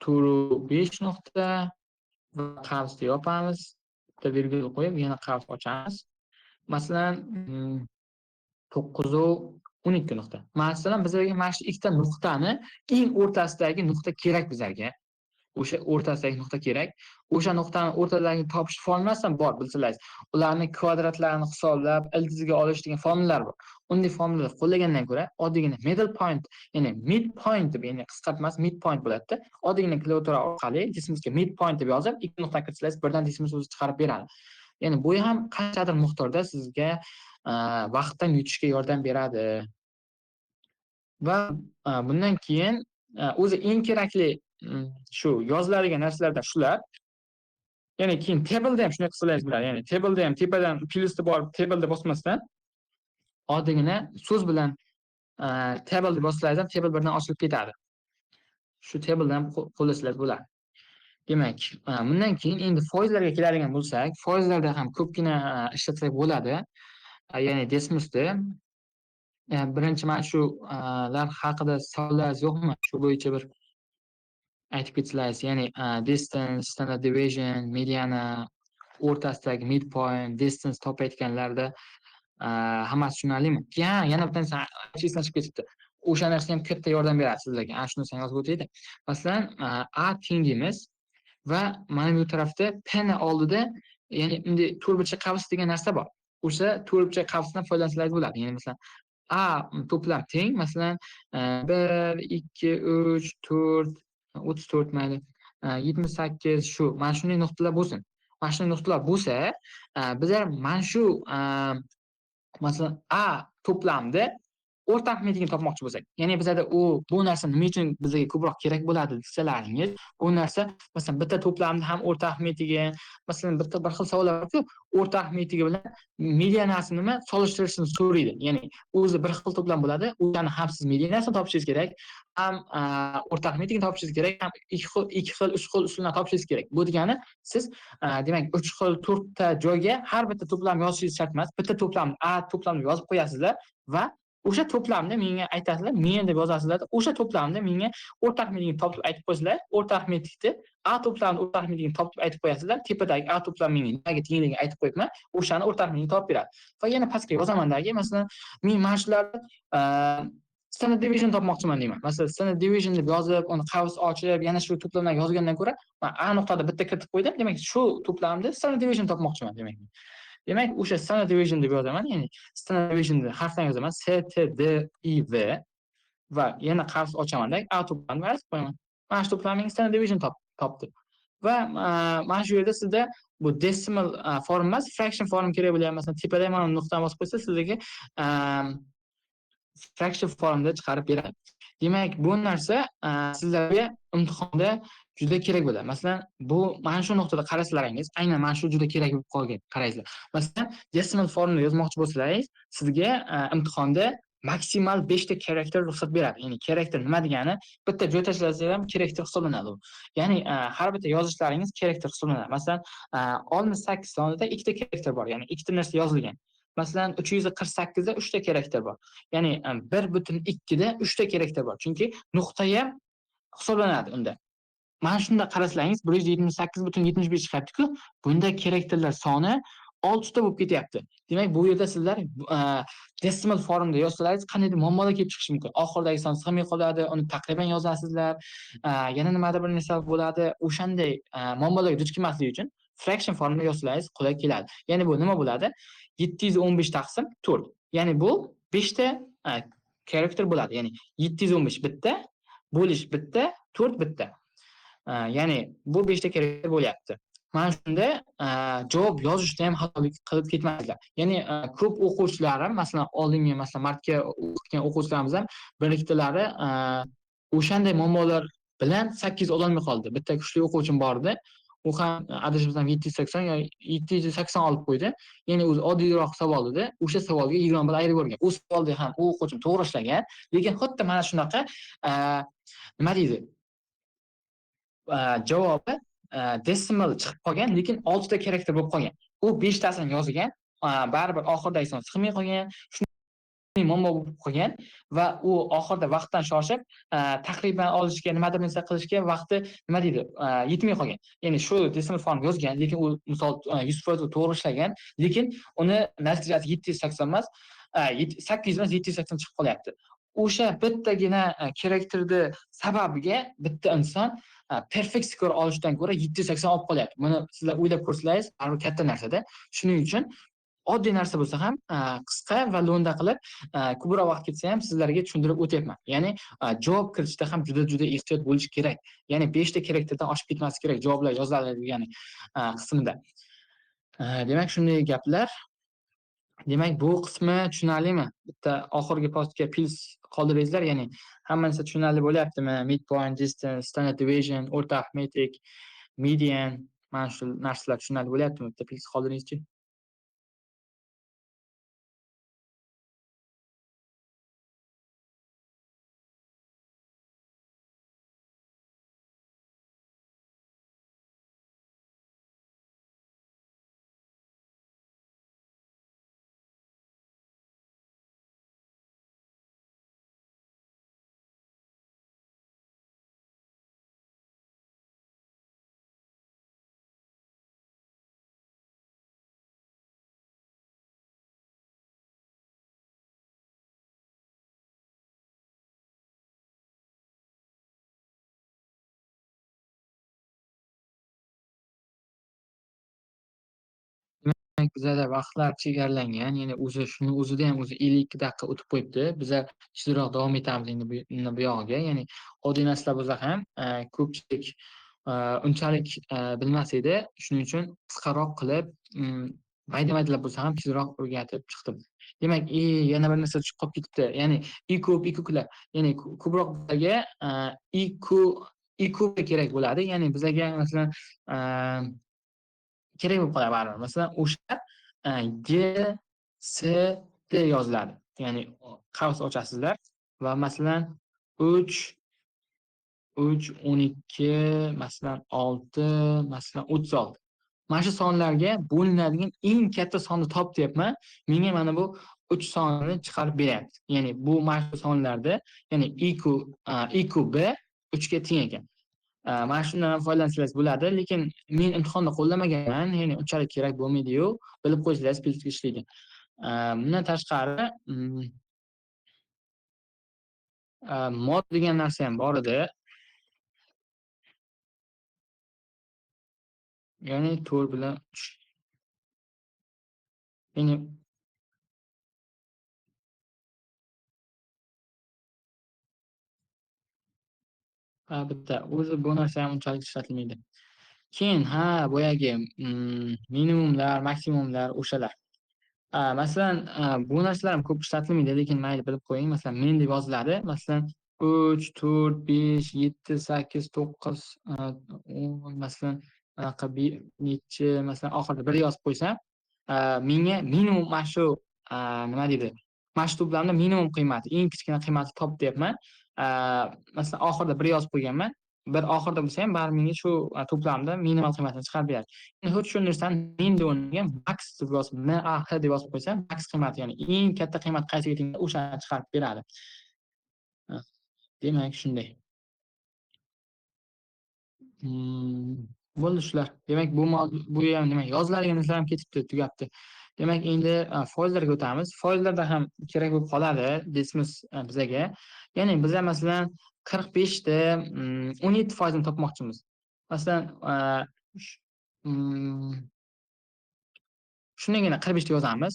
5 nuqta va qavsni yopamiz. Bitta virgul qo'yib, yana qavs ochamiz. Masalan, 9-12 nuqta. Masalan, bizga mana shu ikkita nuqtani eng o'rtasidagi nuqta kerak bizlarga. O'sha o'rtasidagi nuqta kerak. O'sha nuqtani o'rtadagi topish formulasidan bor bilsalaringiz. Ularni kvadratlarini hisoblab, ildiziga olish degan formulalar bor. Unday formulalar qo'llagandan ko'ra, oddiygina middle point, ya'ni mid point deb, ya'ni qisqartmasi mid point bo'ladi-da. Oddiygina klaviatura orqali dismizga mid point deb yozib, ikki nuqta kiritsangiz, birdan dismiz o'zi chiqarib beradi. Ya'ni bu ham qanchadir miqdorda sizga vaqtdan yutishga yordam beradi. Va bundan keyin o'zi eng kerakli shu yoziladigan narsalardan shular. Ya'ni keyin table'da ham shunday qilsangiz bo'ladi. Ya'ni table'da ham tepadan plusni borib table'da bosmasdan oddiygina so'z bilan table deb bossangiz ham table birdan ochilib ketadi. Shu table'dan ham qo'llasangiz bo'ladi. Demak, bundan keyin endi foizlarga keladigan bo'lsak, foizlarda ham ko'pgina ishlatsak bo'ladi. Ya'ni dismizda birinchi mana shular haqida savollaringiz yo'qmi? Shu bo'yicha bir aytib ketsangiz, ya'ni distance, standard deviation, mediana, o'rtasidagi midpoint, distance topayotganlarda hammasi tushunarlimi? Yana bitta narsa esdan chiqib ketibdi. O'sha narsa ham katta yordam beradi sizlarga. Ana shu narsani yozib o'taylik. Masalan, a teng deymiz va mana bu tarafda p ni oldida ya'ni bunday to'rtburchak qavs degan narsa bor. O'sha to'rtburchak qavsdan foydalansalaringiz bo'ladi. Ya'ni masalan a to'plam teng, masalan 1, 2, 3, 4, 34 mayli, 78 shu. Mana shunday nuqtalar bo'lsin. Mana shunday nuqtalar bo'lsa, bizlar mana shu masalan a to'plamda o'rta arifmetikni topmoqchi bo'lsak, ya'ni bizlarda bu narsa nima uchun bizga ko'proq kerak bo'ladi desalaringiz, bu narsa masalan bitta to'plamda ham o'rta arifmetigi, masalan bir xil savollar borku, o'rta arifmetigi bilan medianasi nima solishtirishni so'raydi. Ya'ni o'zi bir xil to'plam bo'ladi, o'shani ham siz medianasini topishingiz kerak, ham o'rta arifmetikni topishingiz kerak, ham ikki xil, uch xil usulni topishingiz kerak. Bu degani siz demak 3 xil 4 ta joyga har bitta to'plam yozishingiz shart emas. Bitta to'plam a to'plamni yozib qo'yasizlar va O'sha to'plamda menga aytasizlar, men deb yozasizlar. O'sha to'plamda menga o'rta arifmetikni topib aytib qo'yasizlar. O'rta arifmetikni A to'plamini o'rta arifmetikni topib aytib qo'yasizlar. Tepadagi A to'plam menga nimaga tengligini aytib qo'yibman. O'shani o'rta arifmetikni topib beradi. Va yana pastga yozamandagi, masalan, men mana shularni standard deviation topmoqchiman deyman. Masalan, standard deviation deb yozib, uni qavs ochib, yana shu to'plamlarga yozgandan ko'ra, men A nuqtada bitta kiritib qo'ydim. Demak, shu to'plamda standard deviation topmoqchiman demak. Demak, o'sha standard deviation deb yozaman, ya'ni standard deviationni harfdan yozaman, S T D I V va yana qavs ochamanda A to'plamini yozib qo'yaman. Mana shu to'plamning standard deviation topdi. Va mana shu yerda sizda bu decimal form emas, fraction form kerak bo'lgan. Masalan, tepada mana nuqtani bosib qo'ysa, sizga fraction formda chiqarib beradi. Demak, bu narsa sizlarga imtihonda juda kerak bo'ladi. Masalan, bu mana shu nuqtada qarasalaringiz, aynan mana shu juda kerak bo'lib qolgan. Qarangizlar. Masalan, decimal formula yozmoqchi bo'lsangiz, sizga imtihonda maksimal 5 ta karakter ruxsat beradi. Ya'ni karakter nima degani? Bitta joy tashlasangiz ham karakter hisoblanadi u. Ya'ni har bitta yozishlaringiz karakter hisoblanadi. Masalan, 68 sonida ikkita karakter bor. Ya'ni ikkita narsa yozilgan. Masalan, 348 da 3 ta karakter bor. Ya'ni 1.2 da 3 ta karakter bor. Chunki nuqta ham hisoblanadi unda. Mana shunda qarasalaringiz 178.75 chiqyapti-ku. Bunda karakterlar soni 6 ta bo'lib ketyapti. Demak, bu yerda sizlar decimal formda yozsalaringiz qandaydir muammolar kelib chiqishi mumkin. Oxiridagi son sig'may qoladi, uni taqriban yozasizlar. Yana nimadir bir narsa bo'ladi. O'shanday muammolarga duch kelmaslik uchun fraction formda yozsalaringiz qulay keladi. Ya'ni bu nima bo'ladi? 715 taqsim 4. Ya'ni bu 5 ta karakter bo'ladi. Ya'ni 715 bitta, bo'lish bitta, 4 bitta. Ya'ni bu 5 ta karakter bo'lyapti. Mana shunda javob yozishda ham xatolik qilib ketmaysizlar. Ya'ni ko'p o'quvchilar ham, masalan, oldingi masalan martga o'qigan o'quvchilarimiz ham bir ikkitalari o'shanday muammolar bilan 8 ololmay qoldi. Bitta kuchli o'quvchim bor edi. U ham adashmasam 780 yo 780 olib qo'ydi. Ya'ni o'zi oddiyroq savol edi. O'sha savolga 21 ayirib o'rgan. U savolda ham u o'quvchim to'g'ri ishlagan, lekin xuddi mana shunaqa nima deydi? Javobi decimal chiqib qolgan, lekin 6 ta karakter bo'lib qolgan. U 5 tasini yozgan, baribir oxiridagi son sig'may qolgan. Muammo bo'lib qolgan va u oxirida vaqtdan shoshib taqriban olishga nimadir narsa qilishga vaqti nima deydi yetmay qolgan. Ya'ni shu decimal form yozgan, lekin u misol 100% to'g'ri ishlagan, lekin uni natijasi 780 emas, 800 emas 780 chiqib qolyapti. O'sha bittagina karakterni sababiga bitta inson perfect score olishdan ko'ra 780 olib qolyapti. Buni sizlar o'ylab ko'rsalaringiz, baribir katta narsada. Shuning uchun oddiy narsa bo'lsa ham qisqa va lo'nda qilib ko'proq vaqt ketsa ham sizlarga tushuntirib o'tyapman. Ya'ni javob kiritishda ham juda ehtiyot bo'lish kerak. Ya'ni 5 ta karakterdan oshib ketmasi kerak javoblar yoziladigan qismida. Demak, shunday gaplar. Demak, bu qismi tushunarlimi? Bitta oxirgi postga pils qoldiringizlar, ya'ni hamma narsa tushunarli bo'lyaptimi? Midpoint, distance, standard deviation, o'rta arifmetik, median, mana shu narsalar tushunarli bo'lyaptimi? Bitta pils qoldiringizchi. Demak, bizada vaqtlar chegaralangan. Ya'ni o'zi shuni o'zida ham o'zi 52 daqiqa o'tib qo'yibdi. Biza tezroq davom etamiz endi bu yog'iga. Ya'ni oddiy narsalar bo'lsa ham ko'pchilik unchalik bilmas edi. Shuning uchun qisqaroq qilib, mayda-maydalar bo'lsa ham tezroq o'rgatib chiqdim. Demak, yana bir narsa tushib qolib ketibdi. Ya'ni i kublar. Ya'ni ko'proq bizga i kub kerak bo'ladi. Ya'ni bizga masalan kerak bo'lib qoladi baribir. Masalan, o'sha G, S, D yoziladi. Ya'ni qavs ochasizlar va masalan 3, 12, masalan 6, masalan 36. Mana shu sonlarga bo'linadigan eng katta sonni top deyapman. Menga mana bu uch sonini chiqarib beryapti. Ya'ni bu mana shu sonlarda, ya'ni i ku b 3 ga teng ekan. Mana shundan ham foydalansangiz bo'ladi, lekin men imtihonda qo'llamaganman, ya'ni unchalik kerak bo'lmaydi-yu, bilib qo'ysangiz plyusga ishlaydi. Bundan tashqari, mod degan narsa ham bor edi. Ya'ni 4 bilan 3. Ya'ni bitta o'zi bu narsa ham unchalik ishlatilmaydi. Keyin boyagi minimumlar, maksimumlar o'shalar. Masalan, bu narsalar ham ko'p ishlatilmaydi, lekin mayli bilib qo'ying. Masalan, men deb yoziladi. Masalan, 3, 4, 5, 7, 8, 9, 10, masalan, anaqa nechi, masalan, oxirida 1 yozib qo'ysam, menga minimum mana shu nima deydi? Mana shu to'plamda minimum qiymati, eng kichkina qiymatni top deyapman. Masalan, oxirida 1 yozib qo'yganman. Bir oxirida bo'lsa ham baribir menga shu to'plamda minimal qiymatini chiqarib beradi. Xuddi shu narsani men deb o'rniga max deb yozib, max deb yozib qo'ysam, max qiymati, ya'ni eng katta qiymat qaysiga teng o'shani chiqarib beradi. Demak, shunday. Bo'ldi shular. Demak, bu ham nima, yoziladigan narsalar ham ketibdi, tugabdi. Demak, endi foizlarga o'tamiz. Foizlarda ham kerak bo'lib qoladi desimiz bizaga. Ya'ni biza masalan 45 da 17% ni topmoqchimiz. Masalan, shundagina 45 ta yozamiz.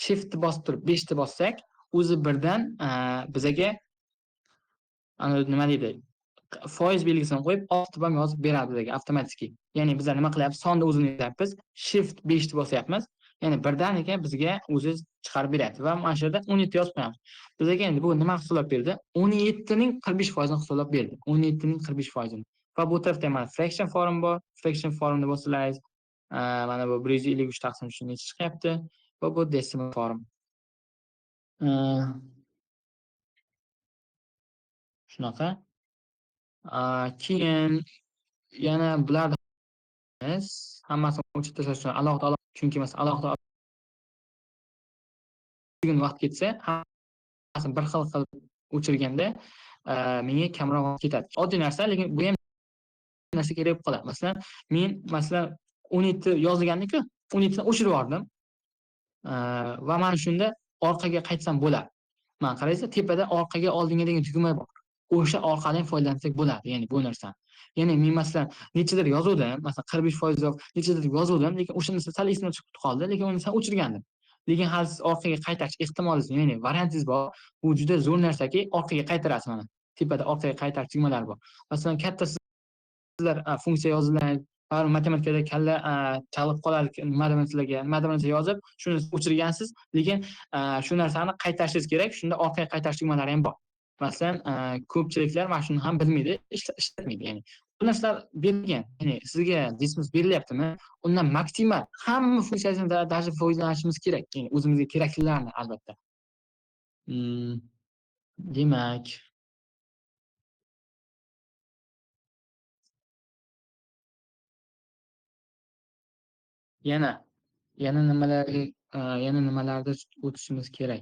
Shift bosib turib 5 ta bossak, o'zi birdan bizaga nima deydi? Foiz belgisini qo'yib, ostib ham yozib beradi bizga avtomatik. Ya'ni biz nima qilyapmiz? Sonni o'zini yozayapmiz. Shift 5 ni bosyapmiz. Ya'ni birdaniga bizga o'zi chiqarib beryapti va mana shu yerda 17 yozib qo'yamiz. Bizga endi bu nima hisoblab berdi? 17 ning 45% ni hisoblab berdi. 17 ning 45% ni. Va bu tarafda mana fraction form bor. Fraction formni bossangiz, mana bu 153 taqsim 3 necha chiqyapti? Va bu decimal form. Shunaqa. Keyin yana bularni hammasini o'chirib tashlash uchun alohida, chunki masalan alohida vaqt ketsa, hammasini bir xil qilib o'chirganda menga kamroq vaqt ketadi. Oddiy narsa, lekin bu ham narsa kerak bo'lib qoladi. Masalan 17 yozilgandiku, 17 ni o'chirib yubordim. Va mana shunda orqaga qaytsam bo'ladi. Mana qaraysiz, tepada orqaga oldinga degan tugma bor. O'sha orqadan foydalansak bo'ladi, ya'ni bu narsani. Ya'ni men masalan nechadir yozuvdim, masalan 45% nechadir yozuvdim, lekin o'sha narsa sal esimdan chiqib qoldi, lekin uni o'chirgandim. Lekin hali siz orqaga qaytarish ehtimolisiz, ya'ni variantingiz bor. Bu juda zo'r narsaki, orqaga qaytarasiz mana. Tepada orqaga qaytarish tugmalari bor. Masalan, katta sizlar funksiya yozilgan, matematikada kalla chalib qoladi, nimadan sizlarga yozib, shuni o'chirgansiz, lekin shu narsani qaytarishingiz kerak. Shunda orqaga qaytarish tugmalari ham bor. Masalan, ko'pchiliklar mana shuni ham bilmaydi, ishlatmaydi. Ya'ni bu narsalar berilgan, ya'ni sizga disimiz berilyaptimi, undan maksimal hamma funksiyasidan даже foydalanishimiz kerak. Ya'ni o'zimizga keraklilarni albatta. Demak, yana yana nimalarga yana nimalarda o'tishimiz kerak?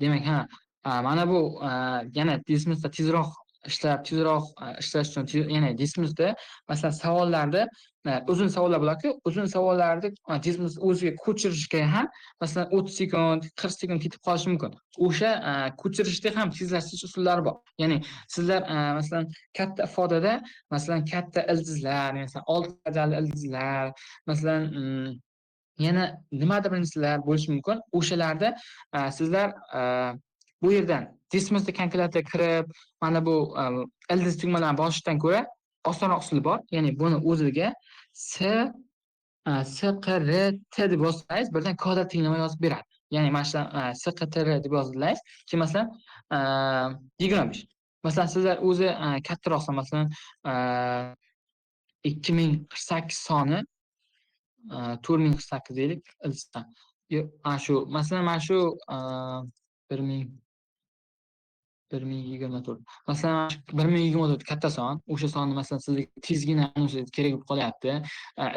Demak, mana bu yana dismissda tezroq ishlash uchun yana dismissda masalan savollarda uzun savollar bo'ladi-ku, uzun savollarni dismiss o'ziga ko'chirishga ham masalan 30 sekund, 40 sekund ketib qolishi mumkin. O'sha ko'chirishda ham tezlashtirish usullari bor. Ya'ni sizlar masalan katta ifodada masalan katta ildizlar, masalan 6 darajali ildizlar, masalan yana nimadir bir narsalar bo'lishi mumkin. O'shalarda sizlar bu yerdan dismissni kalkulyatorga kirib, mana bu ildiz tugmalarini bosishdan ko'ra osonroq usul bor. Ya'ni buni o'ziga SQRT deb yozsangiz birdan kvadrat tenglama yozib beradi. Ya'ni mana shu SQTR deb yozsangiz, keyin masalan 25. Masalan sizlar o'zi kattaroqsa, masalan 2048 soni 4048 deylik ildiz. Shu masalan mana shu 1000 1024. Masalan, 1024 katta son. O'sha sonni masalan sizga tezgina o'sha kerak bo'lib qolyapti.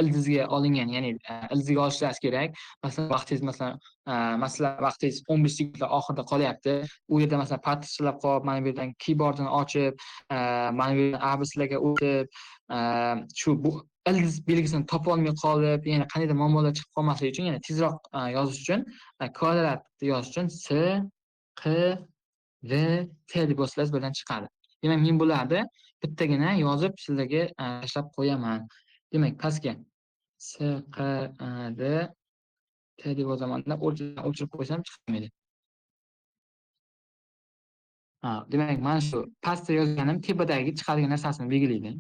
Ildizga olingan, ya'ni ildizga olishingiz kerak. Masalan, vaqtingiz masalan vaqtingiz 15 sekundlar oxirida qolyapti. U yerda masalan parchalab qolib, mana bu yerdan keyboardini ochib, mana bu yerdan abslarga o'tib, shu bu ildiz belgisini topolmay qolib, yana qandaydir muammolar chiqib qolmasligi uchun, yana tezroq yozish uchun, kvadrat yozish uchun Q V T deb yozsangiz birdan chiqadi. Demak, men bularni bittagina yozib sizlarga tashlab qo'yaman. Demak, pastga S Q D T deb yozamanda o'chirib qo'ysam chiqmaydi. Demak, mana shu pastda yozganim tepadagi chiqadigan narsasini belgilaydi.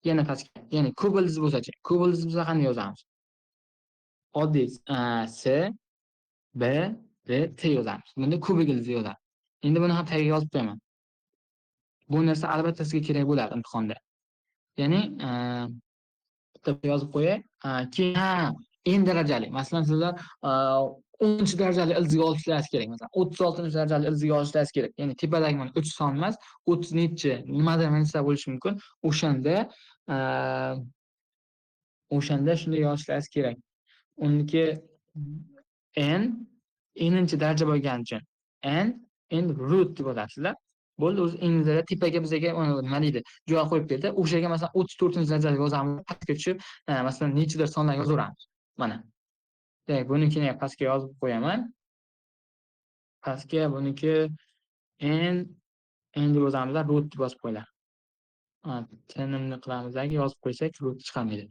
Yana pastga, ya'ni ko'p ildiz bo'lsa-chi, ko'p ildiz bo'lsa qanday yozamiz? Oddiy S B D T yozamiz. Bunda kubik ildiz yozamiz. Endi buni ham tagiga yozib qo'yaman. Bu narsa albatta sizga kerak bo'ladi imtihonda. Ya'ni bitta yozib qo'yay. Keyin eng darajali. Masalan, sizlar 10 darajali ildizga olishlaringiz kerak. Masalan, 36 darajali ildizga olishlaringiz kerak. Ya'ni tepadagi mana 3 son emas, 30 nechi nimadir narsa bo'lishi mumkin. O'shanda shunday yozishlaringiz kerak. Uniki n n'inchi daraja bo'lgani uchun n root deb yozasizlar. Bo'ldi, o'zi ingilizchada tepaga bizga nima deydi? Javob qo'yib berdi. O'shaga masalan 34 darajada yozamiz, pastga tushib, masalan nechidir sonlar yozaveramiz. Mana. Demak, bunikini pastga yozib qo'yaman. Pastga buniki n deb yozamiz, root deb yozib qo'yinglar. Tinimni qilamizki, yozib qo'ysak root chiqmaydi.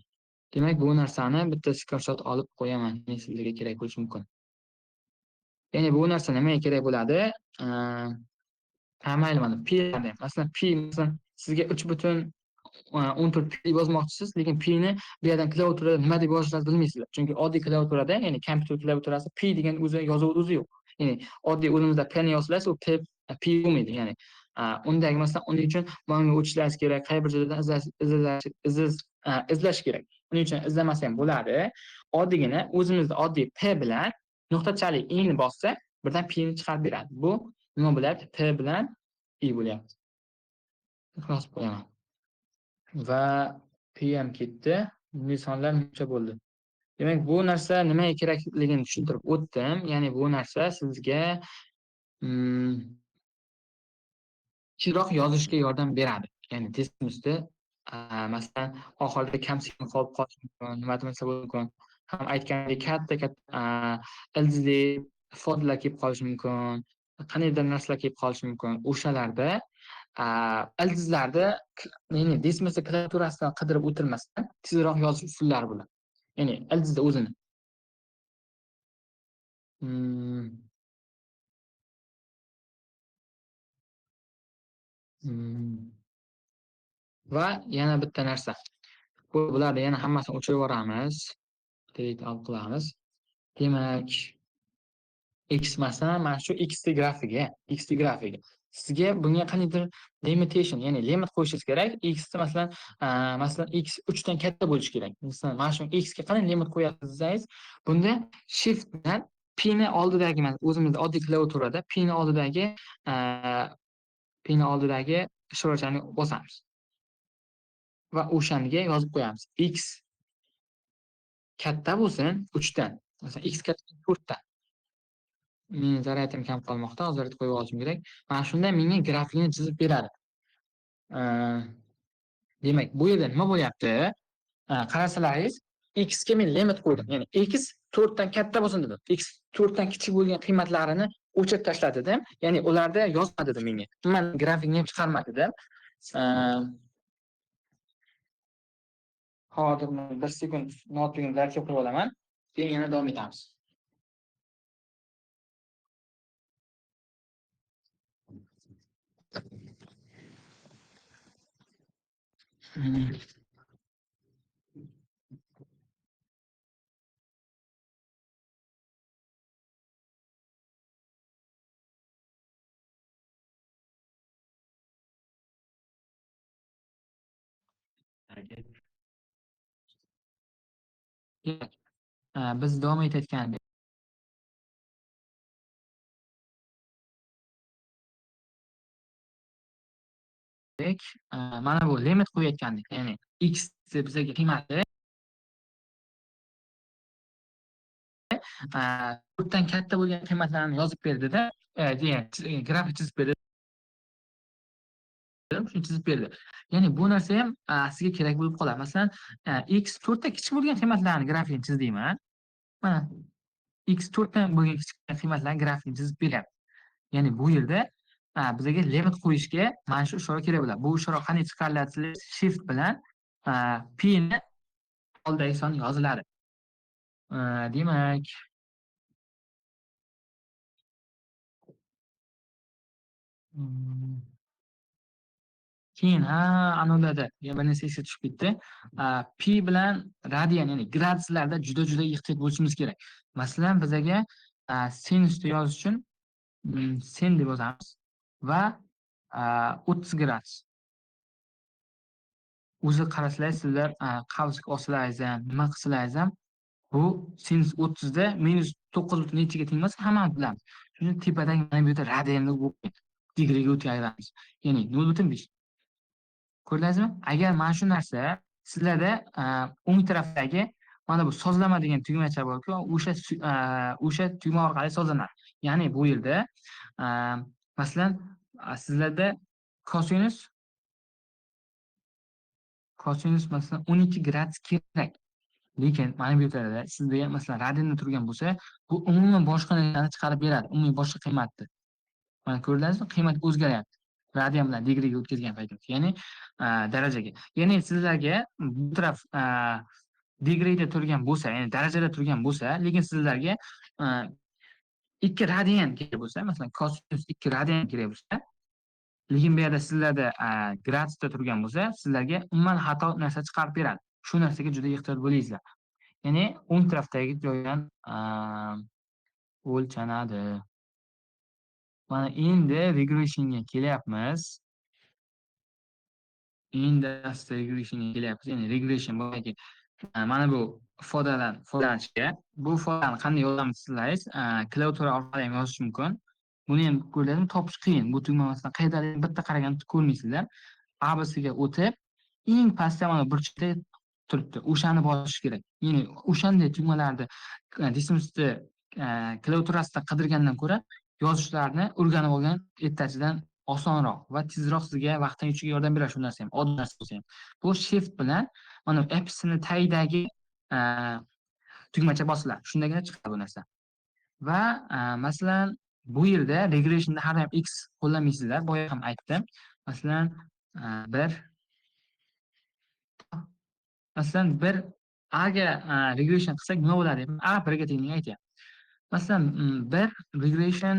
Demak, bu narsani bitta screenshot olib qo'yaman. Sizlarga kerak bo'lishi mumkin. Ya'ni bu narsa nimaga kerak bo'ladi? Mayli, mana P masalan P masalan sizga 3.14 P yozmoqchisiz, lekin P ni bu yerdan klaviaturada nima deb yozishingizni bilmaysizlar. Chunki oddiy klaviaturada, ya'ni kompyuter klaviaturasi P degan o'zi yozuvi o'zi yo'q. Ya'ni oddiy o'zimizda P ni yozsangiz, u P bo'lmaydi. Ya'ni undagi masalan uning uchun manga o'tishlaringiz kerak, qay bir joydan izlash kerak. Uning uchun izlamasa ham bo'ladi. Oddiygina o'zimizda oddiy P bilan nuqtachali i ni bossa, birdan P ni chiqarib beradi. Bu nima bo'lyapti? P bilan i bo'lyapti. Yozib qo'yaman. Va P ham ketdi. Sonlar necha bo'ldi? Demak, bu narsa nimaga kerakligini tushuntirib o'tdim. Ya'ni bu narsa sizga tezroq yozishga yordam beradi. Ya'ni testimizda masalan oxirida kamchilik qolib qolishi mumkin, nima demasa mumkin. Ham aytgandek katta ildizli ifodalar kelib qolishi mumkin, qandaydir narsalar kelib qolishi mumkin. O'shalarda ildizlarni ya'ni desmosda klaviaturasidan qidirib o'tirmasdan tezroq yozish usullari bular. Ya'ni ildizda o'zini. Va yana bitta narsa. Bularni yana hammasini o'chirib yuboramiz. Delete olib qilamiz. Demak, x masalan mana shu x grafigi. Sizga bunga qaniydir limitation, ya'ni limit qo'yishingiz kerak. X masalan x 3 dan katta bo'lishi kerak. Masalan, mana shu x ga qanday limit qo'yasiz desangiz, bunda shift bilan p ni oldidagi o'zimizda oddiy klaviaturada p ni oldidagi ishorachani bosamiz. Va o'shanga yozib qo'yamiz. X katta bo'lsin 3 dan. Masalan, x katta 4 dan. Mening zaryadam kam qolmoqda, hozir qo'yib olishim kerak. Mana shunda menga grafikni chizib beradi. Demak, bu yerda nima bo'lyapti? Qarasalaringiz, x ga men limit qo'ydim. Ya'ni x 4 dan katta bo'lsin dedim. X 4 dan kichik bo'lgan qiymatlarini o'chirib tashladim. Ya'ni ularda yozma dedim menga. Men grafikni ham chiqarma dedim. Hozir 1 sekund notligimni darcha qilib olaman. Keyin yana davom etamiz. Biz davom etayotgan mana bu limit qo'yayotgandik. Ya'ni x bizga qiymati to'rtdan katta bo'lgan qiymatlarni yozib berdida, degan grafik chizib berdi. Shuni chizib berdi. Ya'ni bu narsa ham sizga kerak bo'lib qoladi. Masalan, x to'rtdan kichik bo'lgan qiymatlarni grafikini chiz deyman. Mana x to'rtdan bo'lgan kichik qiymatlarni grafikini chizib beryapti. Ya'ni bu yerda bizga limit qo'yishga mana shu ishora kerak bo'ladi. Bu ishora qanday chiqariladi? Shift bilan p ni oldidagi son yoziladi. Demak, keyin ana ularda bir narsa esga tushib ketdi. P bilan radian, ya'ni graduslarda juda ehtiyot bo'lishimiz kerak. Masalan, bizaga sinusni yozish uchun sin deb yozamiz va 30 gradus. O'zi qarasalaringiz, sizlar qavsga olsalaringiz ham, nima qilsalaringiz ham, bu sinus 30 da minus 9.2 ga teng emas, hammamiz bilamiz. Shuni tepadagi mana bu yerda radianni digriga o'tkazamiz. Ya'ni 0.5. Ko'rdingizmi? Agar mana shu narsa sizlarda o'ng tarafdagi mana bu sozlama degan tugmacha borku, o'sha tugma orqali sozlanadi. Ya'ni bu yerda masalan sizlarda kosinus masalan 12 gradus kerak. Lekin mana bu yerda sizda masalan radianda turgan bo'lsa, bu umuman boshqa narsani chiqarib beradi, umuman boshqa qiymatni. Mana ko'rdingizmi? Qiymat o'zgaryapti. Radian bilan digriga o'tkazgan paytimizda, ya'ni darajaga. Ya'ni sizlarga bu taraf digrida turgan bo'lsa, ya'ni darajada turgan bo'lsa, lekin sizlarga 2 radian kerak bo'lsa, masalan, kosinus 2 radian kerak bo'lsa, lekin bu yerda sizlarda gradusda turgan bo'lsa, sizlarga umuman xato narsa chiqarib beradi. Shu narsaga juda ehtiyot bo'lingizlar. Ya'ni o'ng tarafdagi joydan o'lchanadi. Mana endi regressionga kelyapmiz. Endi asta regressionga kelyapmiz. Ya'ni regression bo'ldiki, mana bu ifodadan foydalanishga, bu ifodani qanday yozamiz sizlaringiz klaviatura orqali ham yozish mumkin. Buni ham ko'rdim, topish qiyin. Bu tugma masalan qayerdadir bitta qaraganda ko'rmaysizlar. ABSga o'tib, eng pastda mana burchakda turibdi. O'shani bosish kerak. Ya'ni o'shanday tugmalarni dismissni klaviaturasida qidirgandan ko'ra yozishlarni o'rganib olgan ertachidan osonroq va tezroq sizga vaqtdan yutishga yordam beradi. Shu narsa ham oddiy narsa bo'lsa ham. Bu shift bilan mana appsini tagidagi tugmacha bosiladi. Shundagina chiqadi bu narsa. Va masalan bu yerda regressionda har doim x qo'llamaysizlar. Boya ham aytdim. Masalan bir a ga regression qilsak nima bo'ladi? A 1 ga tengligini aytyapti. Masalan, bir regression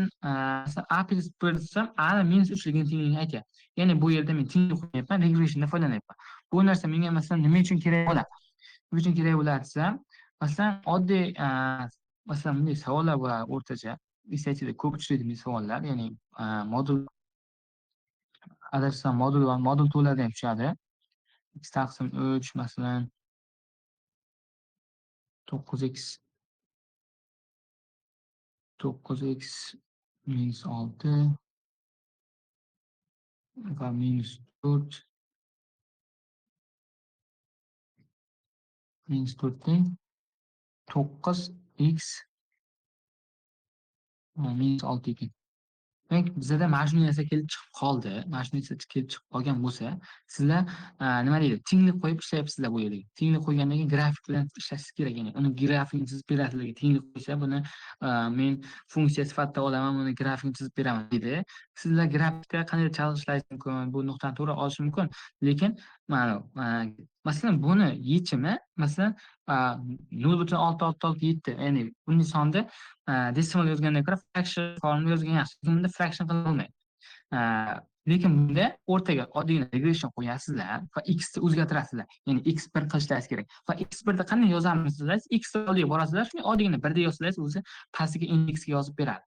a plus 1 desam, a ni -3 ligini tengligini aytyapti. Ya'ni bu yerda men tenglik qo'ymayapman, regressionda foydalanyapman. Bu narsa menga masalan nima uchun kerak bo'ladi? Nima uchun kerak bo'ladi desam, masalan, oddiy masalan bunday savollar bo'ladi o'rtacha. Istachida ko'p uchraydigan savollar, ya'ni modul adashsam modul to'lada ham tushadi. X taqsim 3 masalan 9x minus 6 va minus 4 minus 4 9x minus 6 ekan. Demak, bizda mana shu narsa kelib chiqib qoldi. Mana shu narsa kelib chiqib qolgan bo'lsa, sizlar nima deydi? Tenglik qo'yib ishlayapsizlar bu yerga. Tenglik qo'ygandan keyin grafik bilan ishlashingiz kerak. Ya'ni uni grafikini chizib berasizlarga. Tenglik qo'ysa, buni men funksiya sifatida olaman, buni grafikini chizib beraman deydi. Sizlar grafikda qanday chalg'ishlaringiz mumkin, bu nuqtani to'g'ri olish mumkin. Lekin mana masalan buni yechimi masalan 0.667, ya'ni bunday sonni decimal yozgandan ko'ra fraction formula yozgan yaxshi. Bunda fraction qila olmaydi. Lekin bunda o'rtaga oddiygina regression qo'yasizlar va x ni o'zgartirasizlar. Ya'ni x 1 qilishlaringiz kerak. Va x 1 ni qanday yozamiz sizlar? X oldiga borasizlar, shuni oddiygina 1 deb yozsangiz o'zi pastiga indeksga yozib beradi.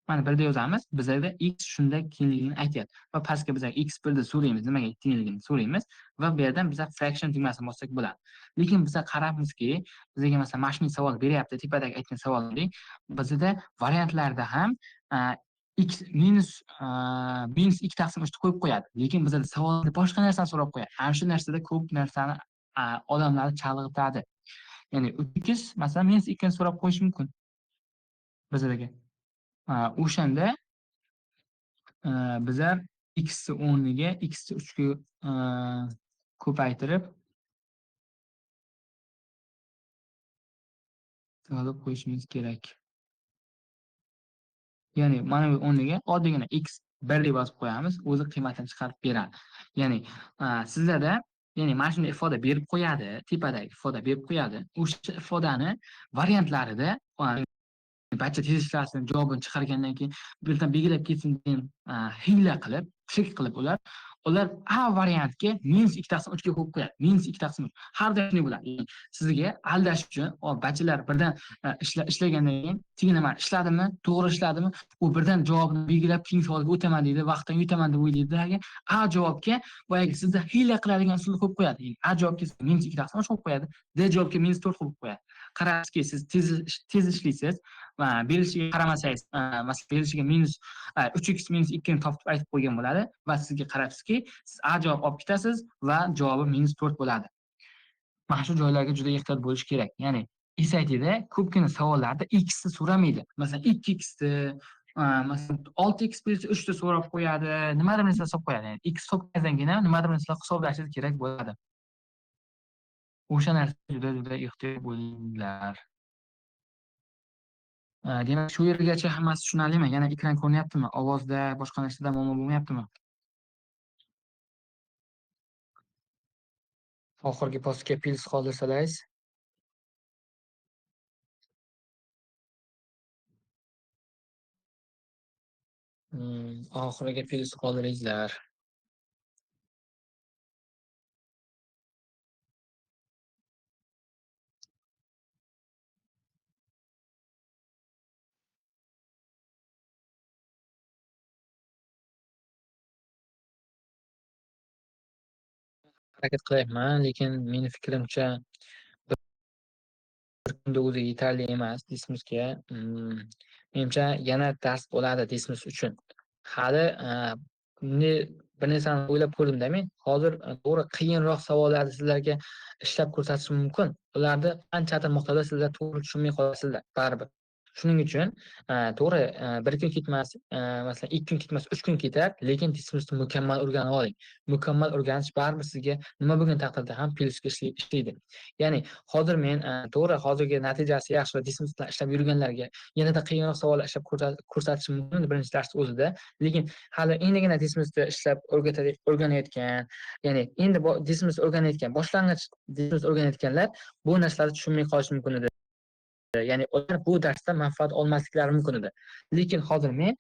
Mana 1 deb yozamiz. Bizda x shunday kengligini aytyapti. Va pastga biz x 1 da so'raymiz, nimaga tengligini so'raymiz va bu yerdan biz fraction tugmasini bossak bo'ladi. Lekin biz qarabmizki, bizga masalan mana shunday savol beryapti, tepadagi aytgan savoldek, bizda variantlarda ham x minus 2 taqsim 3 qo'yib qo'yadi. Lekin bizada savolda boshqa narsani so'rab qo'yadi. Ana shu narsada ko'p narsani odamlarni chalg'itadi. Ya'ni 3x masalan minus 2 ni so'rab qo'yishi mumkin bizlarga. O'shanda bizlar x o'rniga x 3 ga ko'paytirib solib qo'yishimiz kerak. Ya'ni mana bu o'rniga oddiygina x 1 deb yozib qo'yamiz, o'zi qiymatini chiqarib beradi. Ya'ni sizlarda ya'ni mana shunday ifoda berib qo'yadi, tepadagi ifoda berib qo'yadi. O'sha ifodani variantlarida barcha tezishlarni javobini chiqargandan keyin birdan belgilab ketsin degan hiyla qilib, trik qilib ular A variantga minus 2 taqsim 3 ga qo'yib qo'yadi. Minus 2 taqsim 3. Har doim shunday bo'ladi. Sizga aldash uchun barchalar birdan ishlagandan keyin nima ishladimi, to'g'ri ishladimi, u birdan javobni belgilab keyingi savolga o'taman deydi, vaqtdan yutaman deb o'ylaydi. A javobga boyagi sizda hiyla qiladigan usulni qo'yib qo'yadi. A javobga minus 2 taqsim 3 qo'yib qo'yadi. D javobga minus 4 qo'yib qo'yadi. Qarabsizki, siz tez ishlaysiz. Berishiga qaramasangiz, masalan, berishiga minus 3x minus 2 ni topib aytib qo'ygan bo'ladi va sizga qarabsizki, siz A javob olib ketasiz va javobi minus 4 bo'ladi. Mana shu joylarga juda ehtiyot bo'lish kerak. Ya'ni SATda ko'pgina savollarda x ni so'ramaydi. Masalan, 2x ni masalan 6x bersa 3 ni so'rab qo'yadi, nimadir narsa hisob qo'yadi. Ya'ni x topgandagina nimadir narsa hisoblashingiz kerak bo'ladi. O'sha narsa juda ehtiyot bo'linglar. Demak, shu yergacha hammasi tushunarlimi? Yana ekran ko'ryaptimi? Ovozda, boshqa narsada muammo bo'lmayaptimi? Oxirgi postga pils qoldirsangiz. Oxiriga pils qoldiringlar. Harakat qilyapman, lekin meni fikrimcha bir kunda o'zi yetarli emas dismissga. Menimcha yana dars bo'ladi dismiss uchun. Hali bir narsani o'ylab ko'rdimda men. Hozir to'g'ri qiyinroq savollarni sizlarga ishlab ko'rsatishim mumkin. Ularni qanchadir miqdorda sizlar to'g'ri tushunmay qolasizlar baribir. Shuning uchun to'g'ri 1 kun ketmas, masalan 2 kun ketmas, 3 kun ketar, lekin dismissni mukammal o'rganib oling. Mukammal o'rganish baribir sizga nima bo'lgan taqdirda ham plyusga ishlaydi. Ya'ni hozir men to'g'ri hozirgi natijasi yaxshi va dismiss bilan ishlab yurganlarga yanada qiyinroq savollar ishlab ko'rsatishim mumkin birinchi darsni o'zida. Lekin hali endigina dismissni ishlab o'rganayotgan, ya'ni endi dismiss o'rganayotgan, boshlang'ich dismiss o'rganayotganlar bu narsalarni tushunmay qolishi mumkin edi. Ya'ni ular bu darsdan manfaat olmasliklari mumkin edi. Lekin hozir men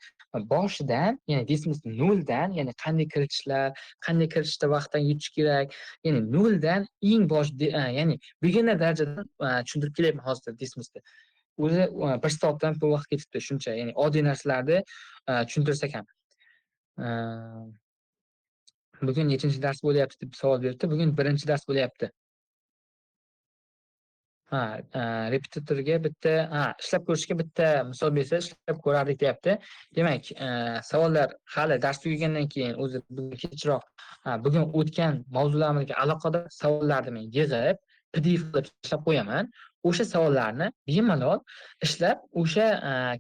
boshidan, ya'ni dismissni noldan, ya'ni qanday kiritishlar, qanday kiritishda vaqtdan yutish kerak, ya'ni noldan eng bosh, ya'ni beginner darajadan tushuntirib kelyapman hozir dismissni. O'zi bir soatdan ko'p vaqt ketibdi shuncha, ya'ni oddiy narsalarni tushuntirsak ham. Bugun nechinchi dars bo'lyapti deb savol beribdi. Bugun birinchi dars bo'lyapti. Repetitorga bitta, ishlab ko'rishga bitta misol bersa ishlab ko'rardik deyapti. Demak, savollar hali dars tugagandan keyin o'zi kechroq bugun o'tgan mavzularimizga aloqador savollarni men yig'ib, PDF qilib tashlab qo'yaman. O'sha savollarni bemalol ishlab, o'sha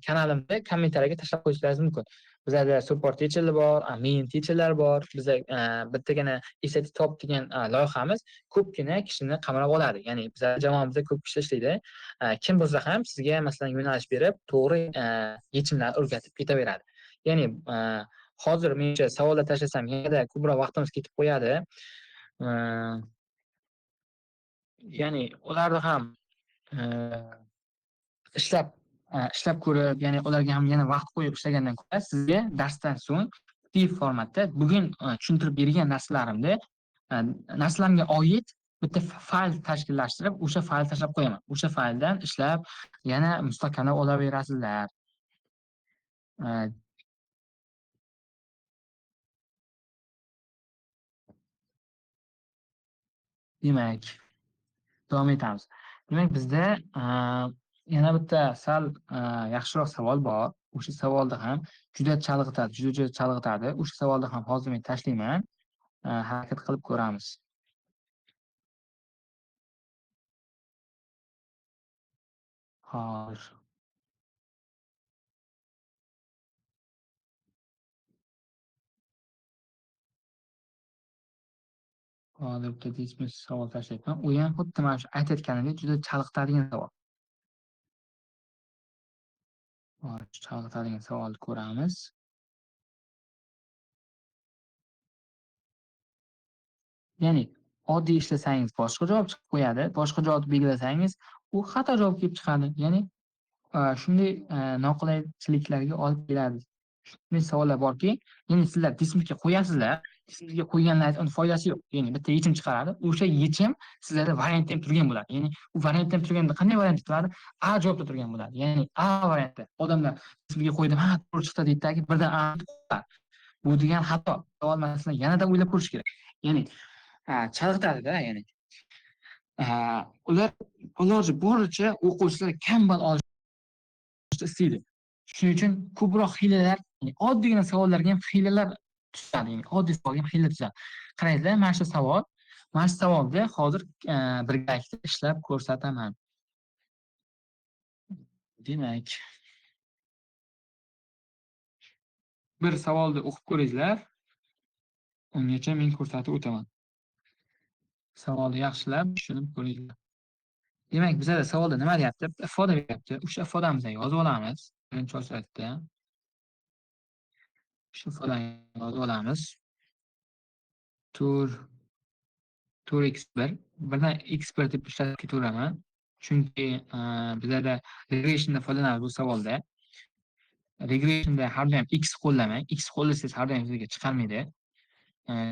kanalimda kommentariyaga tashlab qo'yishlaringiz mumkin. Bizada support teacherlar bor, main teacherlar bor. Biza bittagina SAT Top degan loyihamiz ko'pgina kishini qamrab oladi. Ya'ni bizlar jamoamizda ko'p kishi ishlaydi. Kim bo'lsa ham sizga masalan yo'nalish berib, to'g'ri yechimlarni o'rgatib ketaveradi. Ya'ni hozir menimcha savollar tashlasam yanada ko'proq vaqtimiz ketib qo'yadi. Ya'ni ularni ham ishlab ko'rib, ya'ni ularga ham yana vaqt qo'yib ishlagandan ko'ra sizga darsdan so'ng PDF formatda bugun tushuntirib bergan narsalarimga oid bitta fayl tashkillashtirib, o'sha faylni tashlab qo'yaman. O'sha fayldan ishlab yana mustahkamlab olaverasizlar. Demak, davom etamiz. Demak, bizda yana bitta sal yaxshiroq savol bor. o'sha savolda ham juda chalg'itadi, juda chalg'itadi. O'sha savolda ham hozir men tashlayman. Harakat qilib ko'ramiz. Hozir hozir bitta dismiss savol tashlayapman. U ham xuddi mana shu aytayotganimdek juda chalg'itadigan savol. Hozir chalg'itadigan savolni ko'ramiz. Ya'ni oddiy ishlasangiz boshqa javob chiqib qo'yadi, boshqa javobni belgilasangiz u xato javob kelib chiqadi. Ya'ni shunday noqulaychiliklarga olib keladi. Shunday savollar borki, ya'ni sizlar dismissga qo'yasizlar, dismissga qo'yganlaringiz uni foydasi yo'q. Ya'ni bitta yechim chiqaradi. O'sha yechim sizlarda variantda ham turgan bo'ladi. Ya'ni u variantda ham turganda qanday variant turadi? A javobda turgan bo'ladi. Ya'ni A variantda odamlar dismissga qo'ydim, ha to'g'ri chiqdi deydidagi birdan A bu degan xato. Savol masalan yanada o'ylab ko'rish kerak. Ya'ni chalg'itadi-da, ya'ni ular iloji boricha o'quvchilar kambag'al olishni istaydi. Shuning uchun ko'proq hiylalar, oddiygina savollarga ham hiylalar tushadi. Ya'ni oddiy savolga ham hiyla tushadi. Qaranglar, mana shu savol, mana shu savolni hozir birgalikda ishlab ko'rsataman. Demak, bir savolni o'qib ko'ringlar. Ungacha men ko'rsatib o'taman. Savolni yaxshilab tushunib ko'ringlar. Demak, bizada savolda nima deyapti? Ifoda beryapti. O'sha ifodamizni yozib olamiz. Birinchi ochratda shu ifodani yozib olamiz. Tur 4x1 birdan x1 deb ishlatib ketaveraman. Chunki bizada regressionda foydalanamiz bu savolda. Regressionda har doim x qo'llamang. X qo'llasangiz har doim sizga chiqarmaydi.